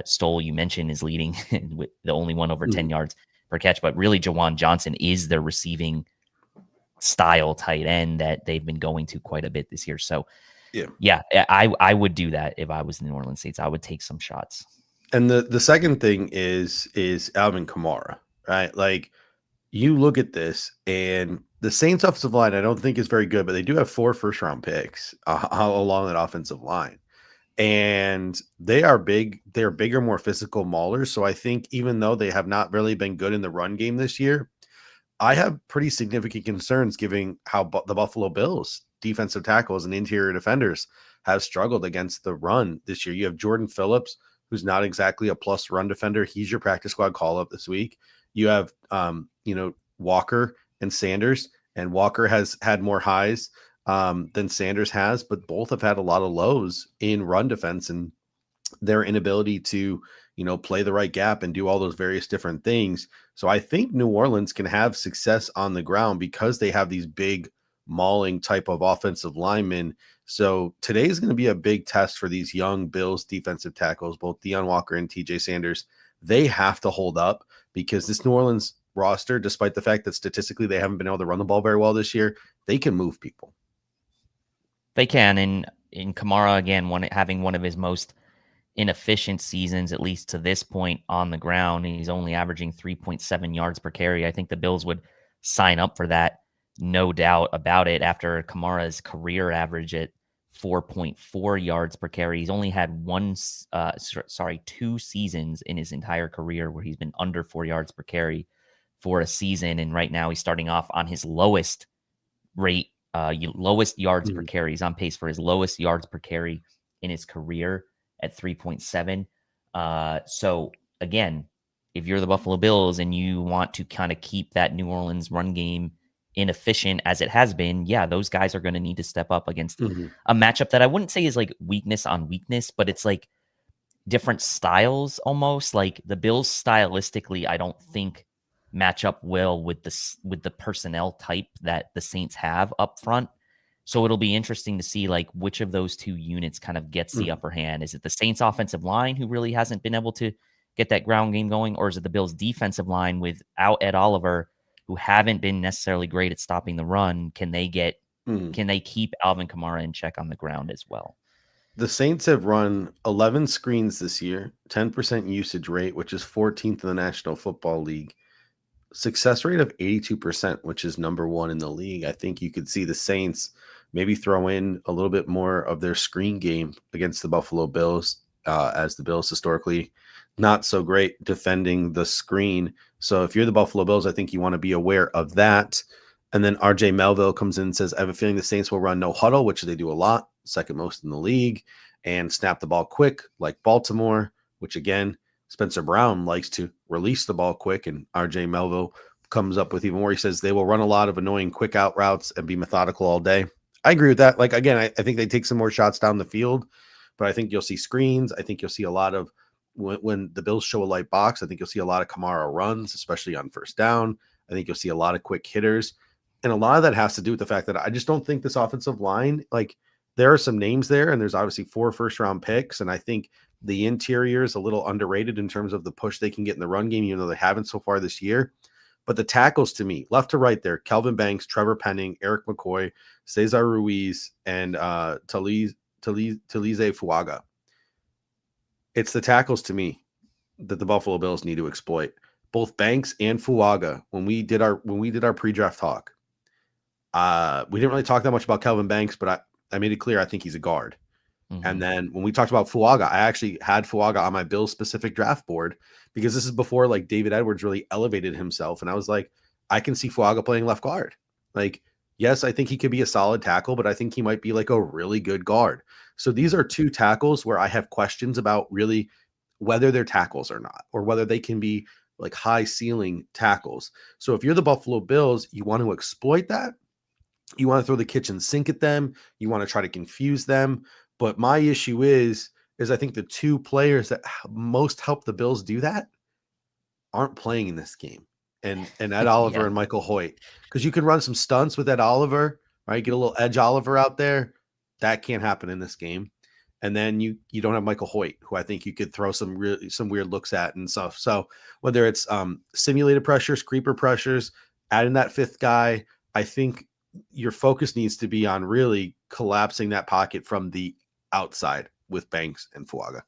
Stoll, you mentioned, is leading with the only one over 10 yards per catch, but really Jawan Johnson is their receiving style tight end that they've been going to quite a bit this year. So yeah, I would do that if I was the New Orleans Saints. I would take some shots. And the second thing is Alvin Kamara, right? Like, you look at this, and the Saints offensive line I don't think is very good, but they do have 4 first-round picks along that offensive line. And they are big. They're bigger, more physical maulers. So I think even though they have not really been good in the run game this year, I have pretty significant concerns given how the Buffalo Bills defensive tackles and interior defenders have struggled against the run this year. You have Jordan Phillips, who's not exactly a plus run defender. He's your practice squad call up this week. You have, Walker and Sanders, and Walker has had more highs than Sanders has, but both have had a lot of lows in run defense and their inability to, play the right gap and do all those various different things. So I think New Orleans can have success on the ground because they have these big mauling type of offensive linemen. So today is going to be a big test for these young Bills defensive tackles, both Deion Walker and TJ Sanders. They have to hold up because this New Orleans roster, despite the fact that statistically they haven't been able to run the ball very well this year, they can move people. They can. And in Kamara, again, having one of his most inefficient seasons, at least to this point on the ground, and he's only averaging 3.7 yards per carry. I think the Bills would sign up for that, no doubt about it, after Kamara's career average at 4.4 yards per carry. He's only had 2 seasons in his entire career where he's been under 4 yards per carry for a season. And right now he's starting off on his lowest rate, lowest yards per carry. He's on pace for his lowest yards per carry in his career at 3.7. So again, if you're the Buffalo Bills and you want to kind of keep that New Orleans run game inefficient as it has been, yeah, those guys are going to need to step up against a matchup that I wouldn't say is like weakness on weakness, but it's like different styles almost. Like the Bills stylistically, I don't think match up well with the personnel type that the Saints have up front. So it'll be interesting to see like which of those two units kind of gets the upper hand. Is it the Saints offensive line who really hasn't been able to get that ground game going, or is it the Bills defensive line without Ed Oliver, who haven't been necessarily great at stopping the run? Can they keep Alvin Kamara in check on the ground as well? The Saints have run 11 screens this year, 10% usage rate, which is 14th in the National Football League. Success rate of 82%, which is number 1 in the league. I think you could see the Saints maybe throw in a little bit more of their screen game against the Buffalo Bills, as the Bills historically not so great defending the screen. So if you're the Buffalo Bills, I think you want to be aware of that. And then RJ Melville comes in and says, I have a feeling the Saints will run no huddle, which they do a lot, second most in the league, and snap the ball quick like Baltimore, which again, Spencer Brown likes to release the ball quick, and RJ Melville comes up with even more. He says they will run a lot of annoying quick out routes and be methodical all day. I agree with that. Like, again, I think they take some more shots down the field, but I think you'll see screens. I think you'll see a lot of, when the Bills show a light box, I think you'll see a lot of Kamara runs, especially on first down. I think you'll see a lot of quick hitters. And a lot of that has to do with the fact that I just don't think this offensive line, like, there are some names there, and there's obviously 4 first-round picks, and I think the interior is a little underrated in terms of the push they can get in the run game, even though they haven't so far this year. But the tackles, to me, left to right there, Kelvin Banks, Trevor Penning, Eric McCoy, Cesar Ruiz, and Talize Fuaga. It's the tackles, to me, that the Buffalo Bills need to exploit. Both Banks and Fuaga, when we did our pre-draft talk, we didn't really talk that much about Kelvin Banks, but I made it clear I think he's a guard. And then when we talked about Fuaga, I actually had Fuaga on my Bills specific draft board because this is before like David Edwards really elevated himself. And I was like, I can see Fuaga playing left guard. Like, yes, I think he could be a solid tackle, but I think he might be like a really good guard. So these are two tackles where I have questions about really whether they're tackles or not, or whether they can be like high ceiling tackles. So if you're the Buffalo Bills, you want to exploit that. You want to throw the kitchen sink at them. You want to try to confuse them. But my issue is I think the two players that most help the Bills do that aren't playing in this game. And Ed Oliver and Michael Hoyt, because you can run some stunts with Ed Oliver, right? Get a little edge Oliver out there. That can't happen in this game. And then you don't have Michael Hoyt, who I think you could throw some weird looks at and stuff. So whether it's simulated pressures, creeper pressures, adding that fifth guy, I think your focus needs to be on really collapsing that pocket from the outside with Banks and Fuaga.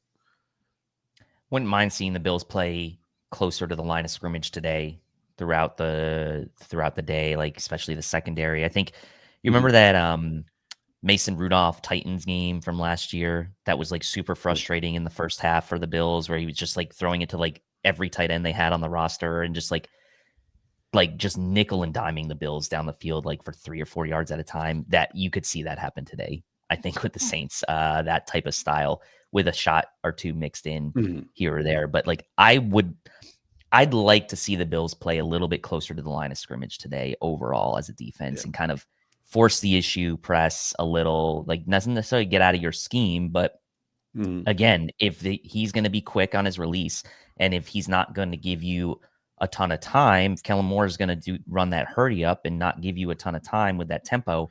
Wouldn't mind seeing the Bills play closer to the line of scrimmage today throughout the day, like especially the secondary. I think you remember that Mason Rudolph Titans game from last year that was like super frustrating in the first half for the Bills, where he was just like throwing it to like every tight end they had on the roster and just like just nickel and diming the Bills down the field like for 3 or 4 yards at a time. That you could see that happen today, I think, with the Saints, that type of style with a shot or two mixed in here or there. But like I'd like to see the Bills play a little bit closer to the line of scrimmage today overall as a defense and kind of force the issue, press a little, like doesn't necessarily get out of your scheme. But again, if he's going to be quick on his release, and if he's not going to give you a ton of time, if Kellen Moore is going to run that hurry up and not give you a ton of time with that tempo,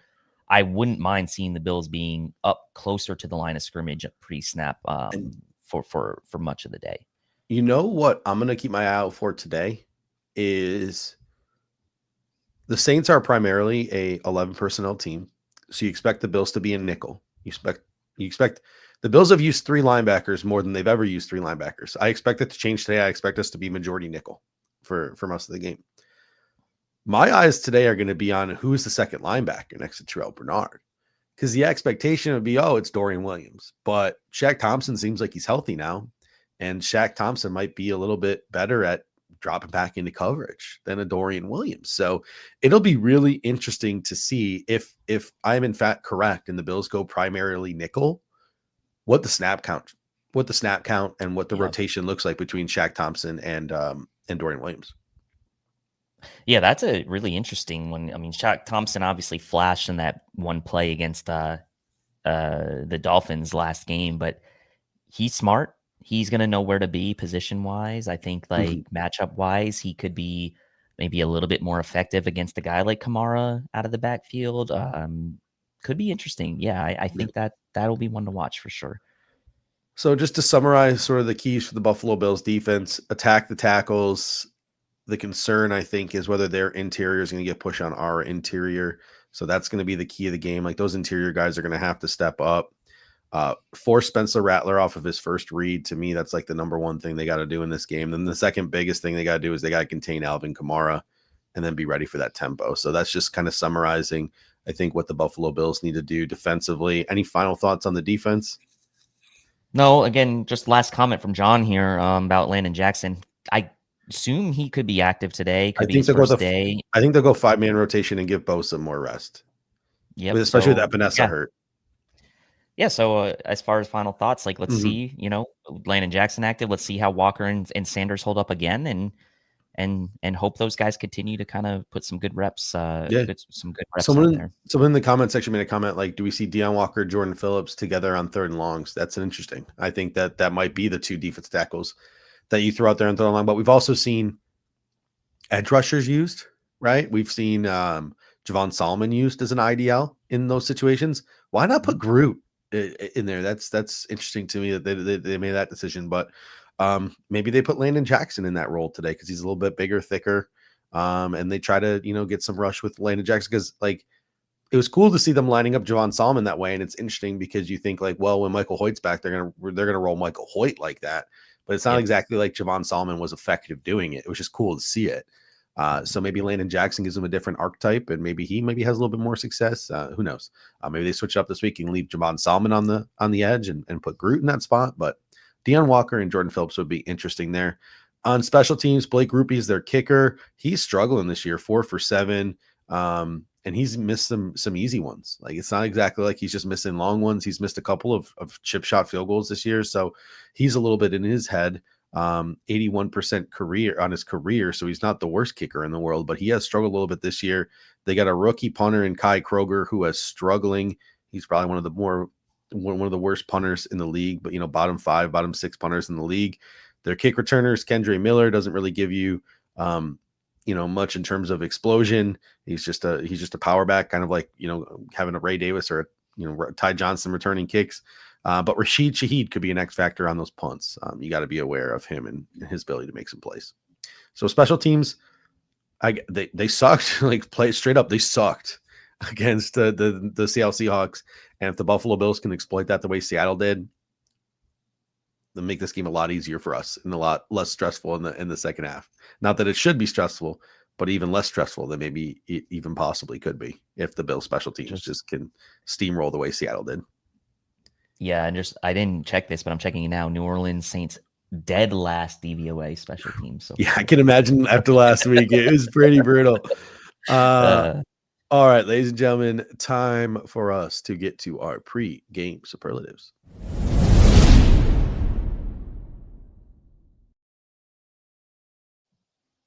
I wouldn't mind seeing the Bills being up closer to the line of scrimmage pre-snap for much of the day. You know what I'm going to keep my eye out for today is the Saints are primarily a 11 personnel team. So you expect the Bills to be in nickel. You expect the Bills have used 3 linebackers more than they've ever used 3 linebackers. I expect it to change today. I expect us to be majority nickel for most of the game. My eyes today are going to be on who's the second linebacker next to Terrell Bernard, because the expectation would be, it's Dorian Williams. But Shaq Thompson seems like he's healthy now, and Shaq Thompson might be a little bit better at dropping back into coverage than a Dorian Williams. So it'll be really interesting to see if I'm in fact correct and the Bills go primarily nickel, what the snap count and what the rotation looks like between Shaq Thompson and Dorian Williams. Yeah, that's a really interesting one. I mean, Shaq Thompson obviously flashed in that one play against the Dolphins last game, but he's smart. He's going to know where to be position-wise. I think matchup-wise, he could be maybe a little bit more effective against a guy like Kamara out of the backfield. Could be interesting. Yeah, I think that'll be one to watch for sure. So just to summarize sort of the keys for the Buffalo Bills defense: attack the tackles. The concern, I think, is whether their interior is going to get pushed on our interior. So that's going to be the key of the game. Like, those interior guys are going to have to step up. Force Spencer Rattler off of his first read. To me, that's like the number one thing they got to do in this game. Then the second biggest thing they got to do is they got to contain Alvin Kamara and then be ready for that tempo. So that's just kind of summarizing, I think, what the Buffalo Bills need to do defensively. Any final thoughts on the defense? No, again, just last comment from John here about Landon Jackson. I assume he could be active today. Could be his first day. I think they'll go 5-man rotation and give Bosa more rest. Yeah, especially with Epinesa hurt. Yeah, so as far as final thoughts, like let's see, Landon Jackson active. Let's see how Walker and Sanders hold up again, and hope those guys continue to kind of put some good reps. Some good reps out there. Someone in the comment section made a comment like, "Do we see Deion Walker, Jordan Phillips together on 3rd and longs?" That's interesting. I think that might be the 2 defense tackles that you throw out there on 3rd and long. But we've also seen edge rushers used, right? We've seen Javon Solomon used as an IDL in those situations. Why not put Groot in there? That's interesting to me that they made that decision. But maybe they put Landon Jackson in that role today because he's a little bit bigger, thicker, and they try to get some rush with Landon Jackson, because like it was cool to see them lining up Javon Solomon that way. And it's interesting because you think like, well, when Michael Hoyt's back, they're gonna roll Michael Hoyt like that, but it's not exactly like Javon Solomon was effective doing it. It was just cool to see it. So maybe Landon Jackson gives him a different archetype, and maybe he has a little bit more success. Who knows? Maybe they switch it up this week and leave Javon Solomon on the edge and put Groot in that spot. But Deion Walker and Jordan Phillips would be interesting there. On special teams, Blake Rupe is their kicker. He's struggling this year, 4 for 7. And he's missed some easy ones. Like, it's not exactly like he's just missing long ones. He's missed a couple of chip shot field goals this year. So he's a little bit in his head. 81% career on his career. So he's not the worst kicker in the world, but he has struggled a little bit this year. They got a rookie punter in Kai Kroger who is struggling. He's probably one of the worst punters in the league, but bottom 5, bottom 6 punters in the league. Their kick returners, Kendra Miller, doesn't really give you much in terms of explosion. He's just a power back, kind of like having a Ray Davis or Ty Johnson returning kicks. But Rashid Shaheed could be an X factor on those punts. You got to be aware of him and his ability to make some plays. So special teams, they sucked. Like, play straight up, they sucked against the Seattle Seahawks. And if the Buffalo Bills can exploit that the way Seattle did, they'll make this game a lot easier for us and a lot less stressful in the second half. Not that it should be stressful, but even less stressful than maybe it even possibly could be if the Bills special teams just can steamroll the way Seattle did. Yeah, and I didn't check this, but I'm checking it now. New Orleans Saints dead last DVOA special teams. So yeah, I can imagine after last week it was pretty brutal. All right, ladies and gentlemen, time for us to get to our pre-game superlatives.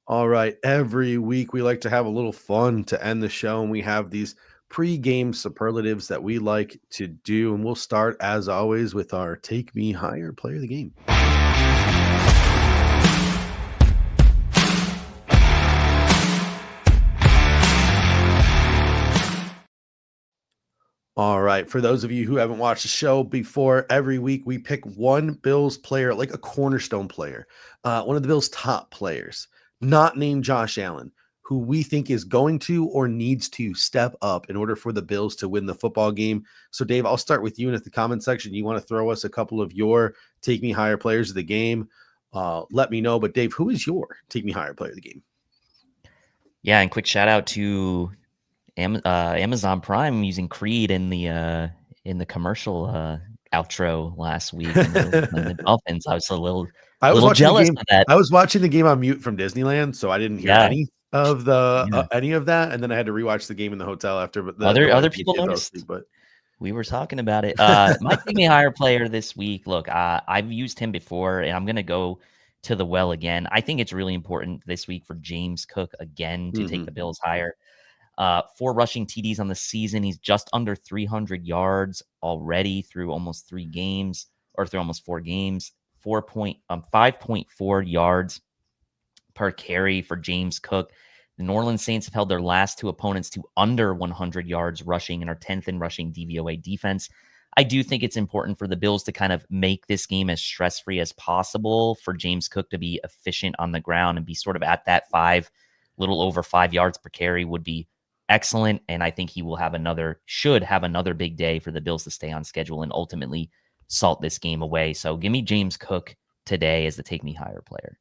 All right, every week we like to have a little fun to end the show, and we have these pre-game superlatives that we like to do, and we'll start as always with our Take Me Higher player of the game. All right, for those of you who haven't watched the show before, every week we pick one Bills player, like a cornerstone player, one of the Bills' top players, not named Josh Allen, who we think is going to or needs to step up in order for the Bills to win the football game. So, Dave, I'll start with you. And in the comment section, you want to throw us a couple of your Take Me Higher players of the game, let me know. But, Dave, who is your Take Me Higher player of the game? Yeah, and quick shout out to Amazon Prime using Creed in the commercial outro last week. And the Dolphins, I was a little jealous of that. I was watching the game on mute from Disneyland, so I didn't hear any of any of that, and then I had to rewatch the game in the hotel after. But other people noticed. But we were talking about it. My Take Me Higher player this week. Look, I've used him before, and I'm gonna go to the well again. I think it's really important this week for James Cook again to take the Bills higher. 4 rushing TDs on the season. He's just under 300 yards already through almost 3 games, or through almost 4 games. 5.4 yards per carry for James Cook. The New Orleans Saints have held their last 2 opponents to under 100 yards rushing and are 10th in rushing DVOA defense. I do think it's important for the Bills to kind of make this game as stress-free as possible for James Cook to be efficient on the ground and be sort of at that little over 5 yards per carry would be excellent. And I think he will should have another big day for the Bills to stay on schedule and ultimately salt this game away. So give me James Cook today as the Take Me Higher player.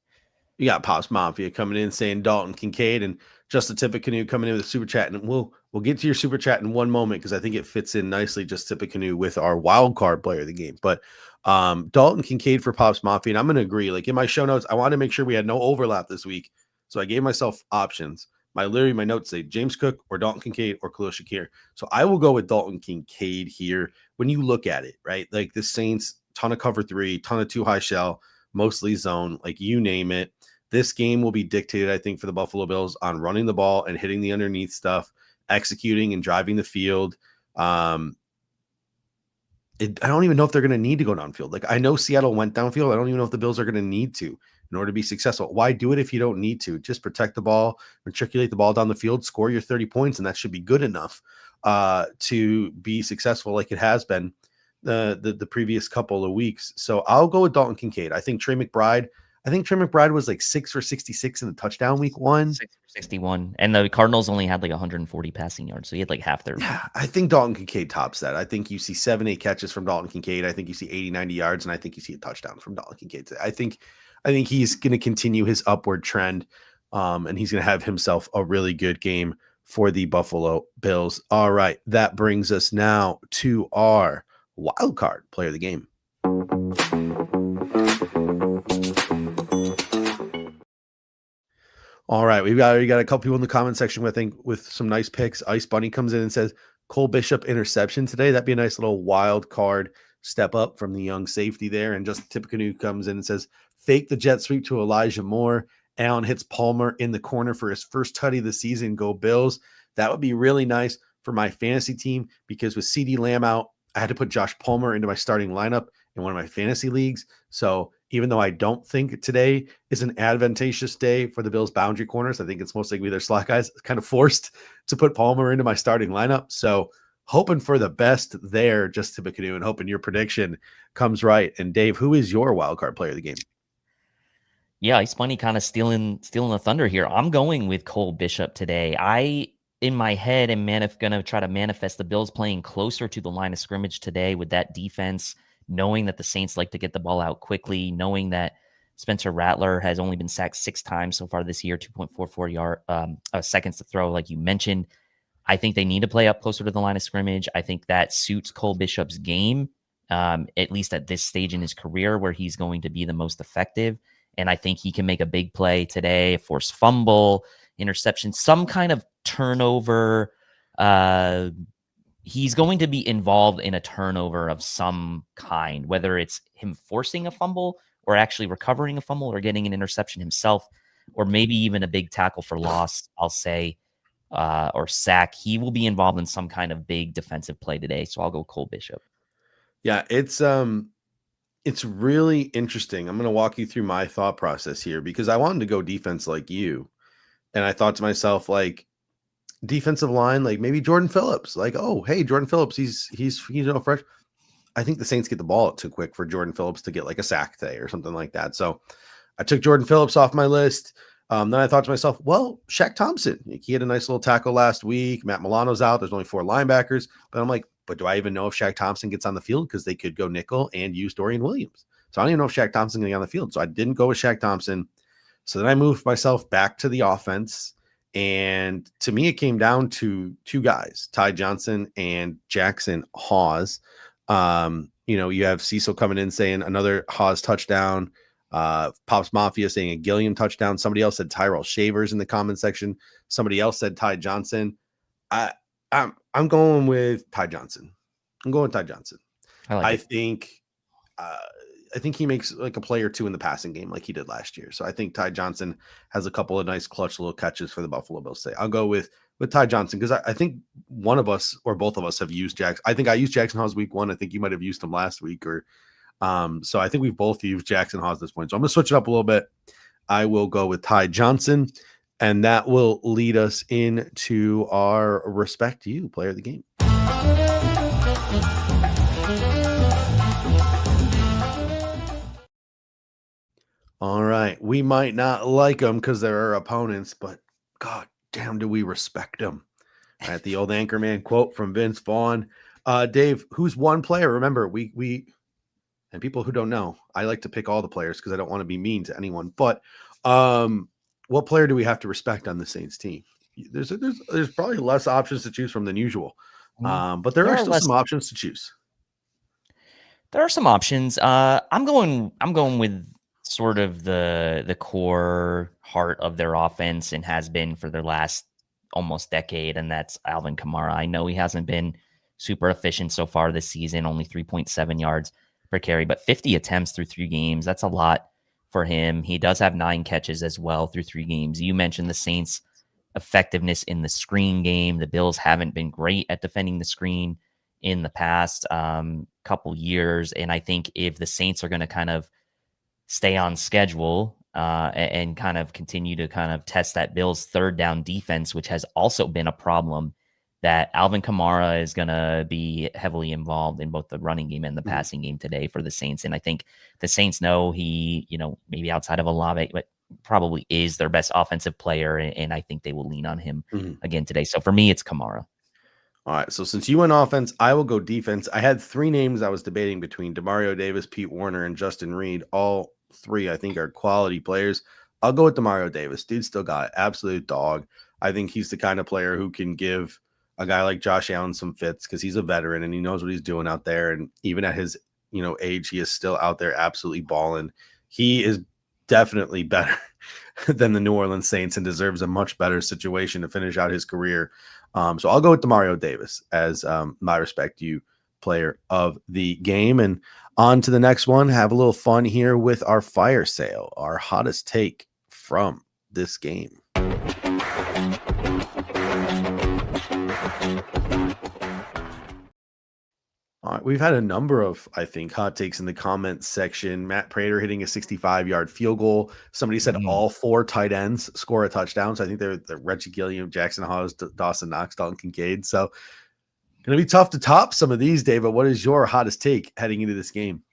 You got Pops Mafia coming in saying Dalton Kincaid, and Just a Tippecanoe coming in with a super chat. And we'll get to your super chat in one moment because I think it fits in nicely, Just Tippecanoe, with our wild card player of the game. But Dalton Kincaid for Pops Mafia, and I'm going to agree. Like, in my show notes, I wanted to make sure we had no overlap this week. So I gave myself options. My notes say James Cook or Dalton Kincaid or Khalil Shakir. So I will go with Dalton Kincaid here. When you look at it, right? Like, the Saints, ton of cover 3, ton of 2 high shell, mostly zone, like you name it. This game will be dictated, I think, for the Buffalo Bills on running the ball and hitting the underneath stuff, executing and driving the field. I don't even know if they're going to need to go downfield. Like, I know Seattle went downfield. I don't even know if the Bills are going to need to in order to be successful. Why do it if you don't need to? Just protect the ball, matriculate the ball down the field, score your 30 points, and that should be good enough to be successful like it has been the previous couple of weeks. So I'll go with Dalton Kincaid. I think Trey McBride was like 6 for 66 in the touchdown week 1. 6 for 61. And the Cardinals only had like 140 passing yards. So he had like half their. Yeah, I think Dalton Kincaid tops that. I think you see 7-8 catches from Dalton Kincaid. I think you see 80-90 yards, and I think you see a touchdown from Dalton Kincaid. I think he's going to continue his upward trend. And he's going to have himself a really good game for the Buffalo Bills. All right, that brings us now to our wild card player of the game. All right, we got a couple people in the comment section with some nice picks. Ice Bunny comes in and says Cole Bishop interception today. That'd be a nice little wild card step up from the young safety there. And just Tippecanoe comes in and says fake the jet sweep to Elijah Moore. Allen hits Palmer in the corner for his first tutty of the season. Go Bills. That would be really nice for my fantasy team because with CeeDee Lamb out, I had to put Josh Palmer into my starting lineup in one of my fantasy leagues. So even though I don't think today is an advantageous day for the Bills boundary corners, I think it's most likely their slot guys kind of forced to put Palmer into my starting lineup. So hoping for the best there, just Tippecanoe, and hoping your prediction comes right. And Dave, who is your wild card player of the game? Yeah, Ice Bunny kind of stealing the thunder here. I'm going with Cole Bishop today. In my head, am going to try to manifest the Bills playing closer to the line of scrimmage today with that defense, knowing that the Saints like to get the ball out quickly, knowing that Spencer Rattler has only been sacked 6 times so far this year, 2.44 seconds to throw, like you mentioned. I think they need to play up closer to the line of scrimmage. I think that suits Cole Bishop's game, at least at this stage in his career where he's going to be the most effective. And I think he can make a big play today, force fumble, interception, some kind of turnover. He's going to be involved in a turnover of some kind, whether it's him forcing a fumble or actually recovering a fumble or getting an interception himself, or maybe even a big tackle for loss, I'll say, or sack. He will be involved in some kind of big defensive play today. So I'll go Cole Bishop. Yeah, it's really interesting. I'm going to walk you through my thought process here because I wanted to go defense like you. And I thought to myself, like, defensive line, like maybe Jordan Phillips, like, oh, hey, Jordan Phillips, he's fresh. I think the Saints get the ball out too quick for Jordan Phillips to get like a sack today or something like that. So I took Jordan Phillips off my list. Then I thought to myself, well, Shaq Thompson, he had a nice little tackle last week. Matt Milano's out. There's only 4 linebackers. But I'm like, but do I even know if Shaq Thompson gets on the field? Because they could go nickel and use Dorian Williams. So I don't even know if Shaq Thompson's going to get on the field. So I didn't go with Shaq Thompson. So then I moved myself back to the offense. And to me, it came down to 2 guys, Ty Johnson and Jackson Hawes. You have Cecil coming in saying another Hawes touchdown. Pops Mafia saying a Gilliam touchdown. Somebody else said Tyrell Shavers in the comment section. Somebody else said Ty Johnson. I'm going with Ty Johnson. I think he makes like a play or 2 in the passing game like he did last year. So I think Ty Johnson has a couple of nice clutch little catches for the Buffalo Bills today. I'll go with Ty Johnson because I think one of us or both of us have used Jackson. I think I used Jackson Hawes week 1. I think you might have used him last week so I think we've both used Jackson Hawes at this point. So I'm going to switch it up a little bit. I will go with Ty Johnson, and that will lead us into our Respect You player of the game. All right. We might not like them because they're our opponents, but God damn, do we respect them. At the old Anchorman quote from Vince Vaughn. Dave, who's one player? Remember, we and people who don't know, I like to pick all the players because I don't want to be mean to anyone. But what player do we have to respect on the Saints team? There's probably less options to choose from than usual, but there are still some options to choose. There are some options. I'm going with sort of the core heart of their offense and has been for their last almost decade, and that's Alvin Kamara. I know he hasn't been super efficient so far this season, only 3.7 yards per carry, but 50 attempts through 3 games. That's a lot for him. He does have 9 catches as well through 3 games. You mentioned the Saints' effectiveness in the screen game. The Bills haven't been great at defending the screen in the past couple years, and I think if the Saints are going to kind of stay on schedule and kind of continue to kind of test that Bills 3rd down defense, which has also been a problem, that Alvin Kamara is going to be heavily involved in both the running game and the passing game today for the Saints. And I think the Saints know he, maybe outside of Olave, but probably is their best offensive player. And I think they will lean on him again today. So for me, it's Kamara. All right. So since you went offense, I will go defense. I had 3 names I was debating between Demario Davis, Pete Warner, and Justin Reed. All 3, I think, are quality players. I'll go with Demario Davis. Dude still got it. Absolute dog. I think he's the kind of player who can give a guy like Josh Allen some fits because he's a veteran and he knows what he's doing out there. And even at his age, he is still out there absolutely balling. He is definitely better than the New Orleans Saints and deserves a much better situation to finish out his career. So I'll go with Demario Davis as my respect you player of the game. And on to the next one. Have a little fun here with our fire sale, our hottest take from this game. All right, we've had a number of, I think, hot takes in the comments section. Matt Prater hitting a 65-yard field goal. Somebody said all 4 tight ends score a touchdown. So I think they're Reggie Gilliam, Jackson Hawes, Dawson Knox, Dalton Kincaid. So going to be tough to top some of these, Dave. But what is your hottest take heading into this game?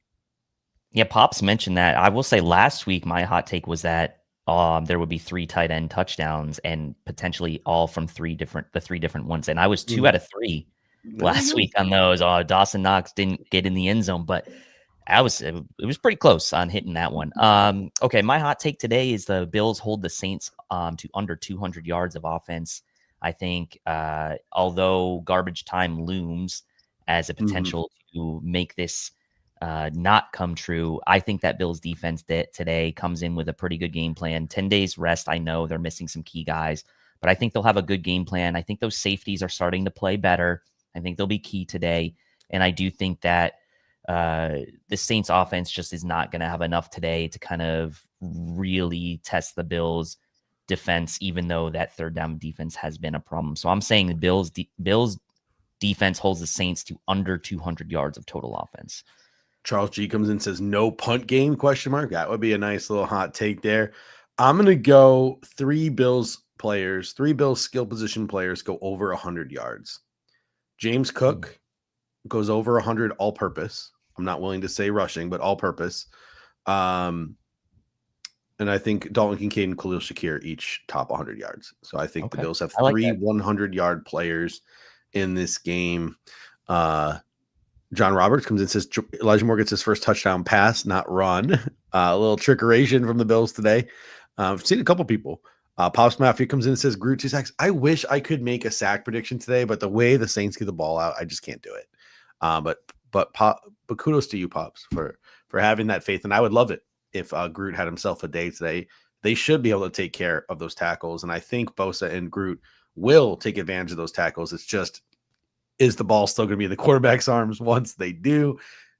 Yeah, Pops mentioned that. I will say last week my hot take was that there would be 3 tight end touchdowns and potentially all from the 3 different ones. And I was 2 out of 3 last week on those. Dawson Knox didn't get in the end zone, but it was pretty close on hitting that one. Okay, my hot take today is the Bills hold the Saints to under 200 yards of offense. I think although garbage time looms as a potential to make this not come true, I think that Bills defense today comes in with a pretty good game plan. 10 days rest. I know they're missing some key guys, but I think they'll have a good game plan. I think those safeties are starting to play better. I think they'll be key today. And I do think that the Saints offense just is not going to have enough today to kind of really test the Bills defense, even though that third down defense has been a problem. So I'm saying the Bills defense holds the Saints to under 200 yards of total offense. Charles G comes in and says no punt game ? That would be a nice little hot take there. I'm going to go 3 Bills skill position players go over 100 yards. James Cook goes over 100 all purpose. I'm not willing to say rushing, but all purpose. And I think Dalton Kincaid and Khalil Shakir each top 100 yards. So I think the Bills have 3 100-yard players in this game. John Roberts comes in and says Elijah Moore gets his first touchdown pass, not run. A little trickeration from the Bills today. I've seen a couple people. Pops Mafia comes in and says Groot 2 sacks. I wish I could make a sack prediction today, but the way the Saints get the ball out, I just can't do it. But kudos to you, Pops, for having that faith. And I would love it if Groot had himself a day today. They should be able to take care of those tackles. And I think Bosa and Groot will take advantage of those tackles. It's just, is the ball still going to be in the quarterback's arms once they do?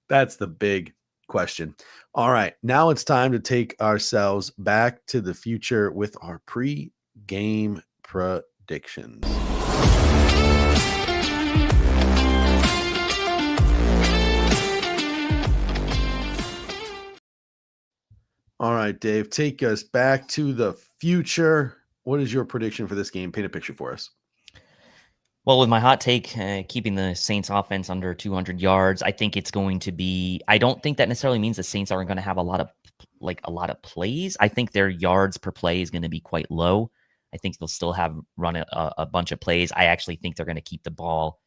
That's the big question. All right, now it's time to take ourselves back to the future with our pre-game predictions. All right, Dave, take us back to the future. What is your prediction for this game? Paint a picture for us. Well, with my hot take, keeping the Saints offense under 200 yards, I think it's going to be, I don't think that necessarily means the Saints aren't going to have a lot of plays. I think their yards per play is going to be quite low. I think they'll still run a bunch of plays. I actually think they're going to keep the ball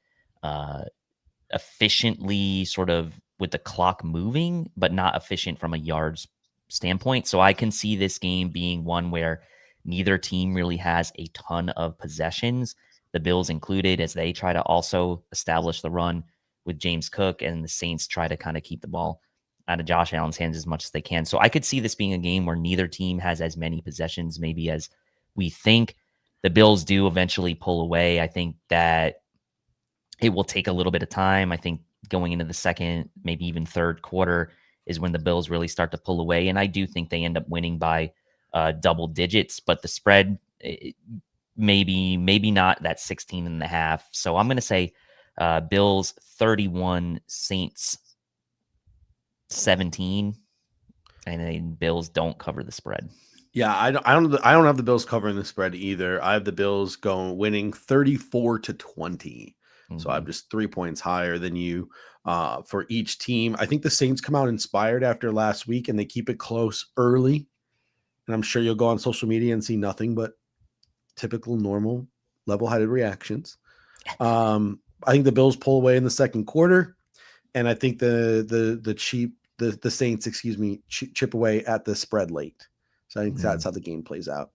efficiently, sort of with the clock moving, but not efficient from a yards standpoint. So I can see this game being one where neither team really has a ton of possessions, the Bills included, as they try to also establish the run with James Cook, and the Saints try to kind of keep the ball out of Josh Allen's hands as much as they can. So I could see this being a game where neither team has as many possessions maybe as we think. The Bills do eventually pull away. I think that it will take a little bit of time. I think going into the second, maybe even third quarter is when the Bills really start to pull away. And I do think they end up winning by double digits, but the spread, maybe not that 16.5. So I'm going to say Bills 31, Saints 17, and then Bills don't cover the spread. Yeah, I don't have the Bills covering the spread either. I have the Bills winning 34-20. So I'm just 3 points higher than you for each team. I think the Saints come out inspired after last week, and they keep it close early. And I'm sure you'll go on social media and see nothing but typical, normal, level-headed reactions. I think the Bills pull away in the second quarter, and I think the Saints, chip away at the spread late. So I think that's how the game plays out.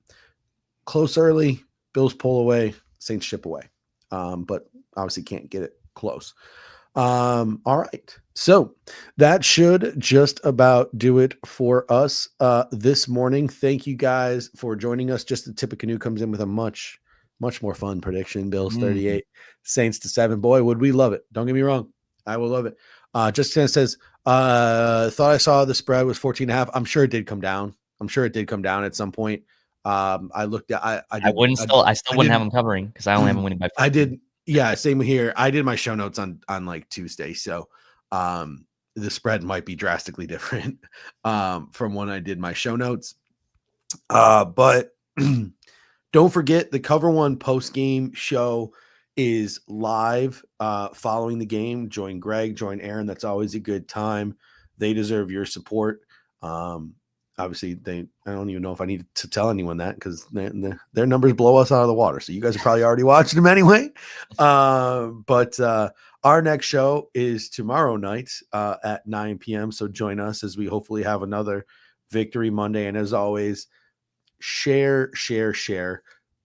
Close early, Bills pull away, Saints chip away. But obviously can't get it close. All right. So that should just about do it for us this morning. Thank you guys for joining us. Just the tip of canoe comes in with a much more fun prediction. Bills 38, Saints to 7. Boy, would we love it. Don't get me wrong. I will love it. Justin says, thought I saw the spread was 14.5. I'm sure it did come down. I'm sure it did come down at some point. I looked at, I still wouldn't have them covering because I only have them winning by 15. I did. Yeah, same here. I did my show notes on like Tuesday. So the spread might be drastically different from when I did my show notes. But don't forget the Cover One post-game show is live following the game. Join Greg, join Aaron. That's always a good time. They deserve your support. Obviously, I don't even know if I need to tell anyone that because their numbers blow us out of the water. So you guys are probably already watching them anyway. But our next show is tomorrow night at 9 p.m. So join us as we hopefully have another Victory Monday. And as always, share.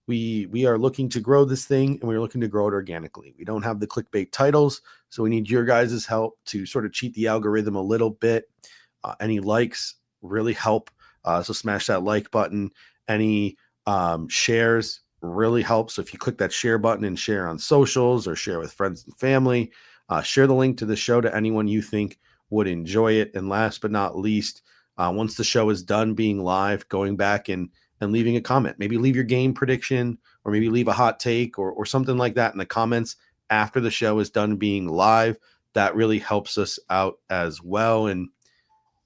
We are looking to grow this thing, and we're looking to grow it organically. We don't have the clickbait titles, so we need your guys' help to sort of cheat the algorithm a little bit. Any likes really help. So smash that like button. Any shares really help. So if you click that share button and share on socials or share with friends and family, share the link to the show to anyone you think would enjoy it. And last but not least, once the show is done being live, going back and leaving a comment, maybe leave your game prediction or maybe leave a hot take or something like that in the comments after the show is done being live. That really helps us out as well. And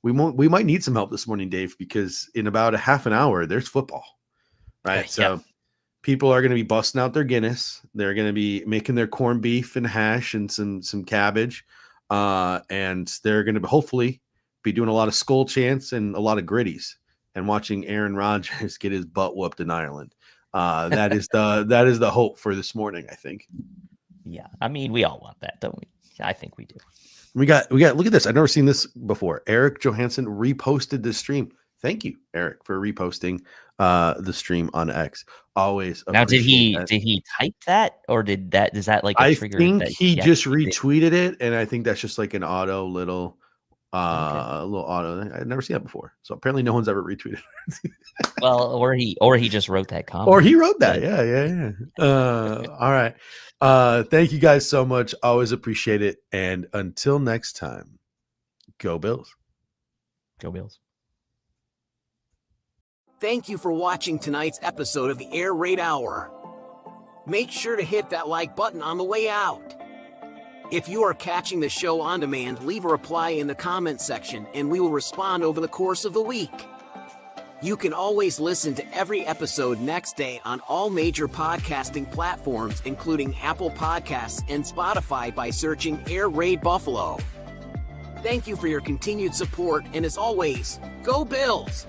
we might need some help this morning, Dave, because in about a half an hour, there's football, right? So people are going to be busting out their Guinness. They're going to be making their corned beef and hash and some cabbage. And they're going to hopefully be doing a lot of skull chants and a lot of gritties and watching Aaron Rodgers get his butt whooped in Ireland. That is the hope for this morning, I think. Yeah. I mean, we all want that, don't we? I think we do. We got, look at this. I've never seen this before. Eric Johansson reposted this stream. Thank you, Eric, for reposting the stream on X. Always. Now, did he type that or is that like a trigger? I think he just retweeted it. And I think that's just like an auto little auto. I've never seen that before. So apparently no one's ever retweeted. Well, or he just wrote that comment. Or he wrote that. Yeah. All right. Thank you guys so much. Always appreciate it. And until next time, go Bills. Go Bills. Thank you for watching tonight's episode of the Air Raid Hour. Make sure to hit that like button on the way out. If you are catching the show on demand, leave a reply in the comments section and we will respond over the course of the week. You can always listen to every episode next day on all major podcasting platforms, including Apple Podcasts and Spotify by searching Air Raid Buffalo. Thank you for your continued support, and as always, go Bills!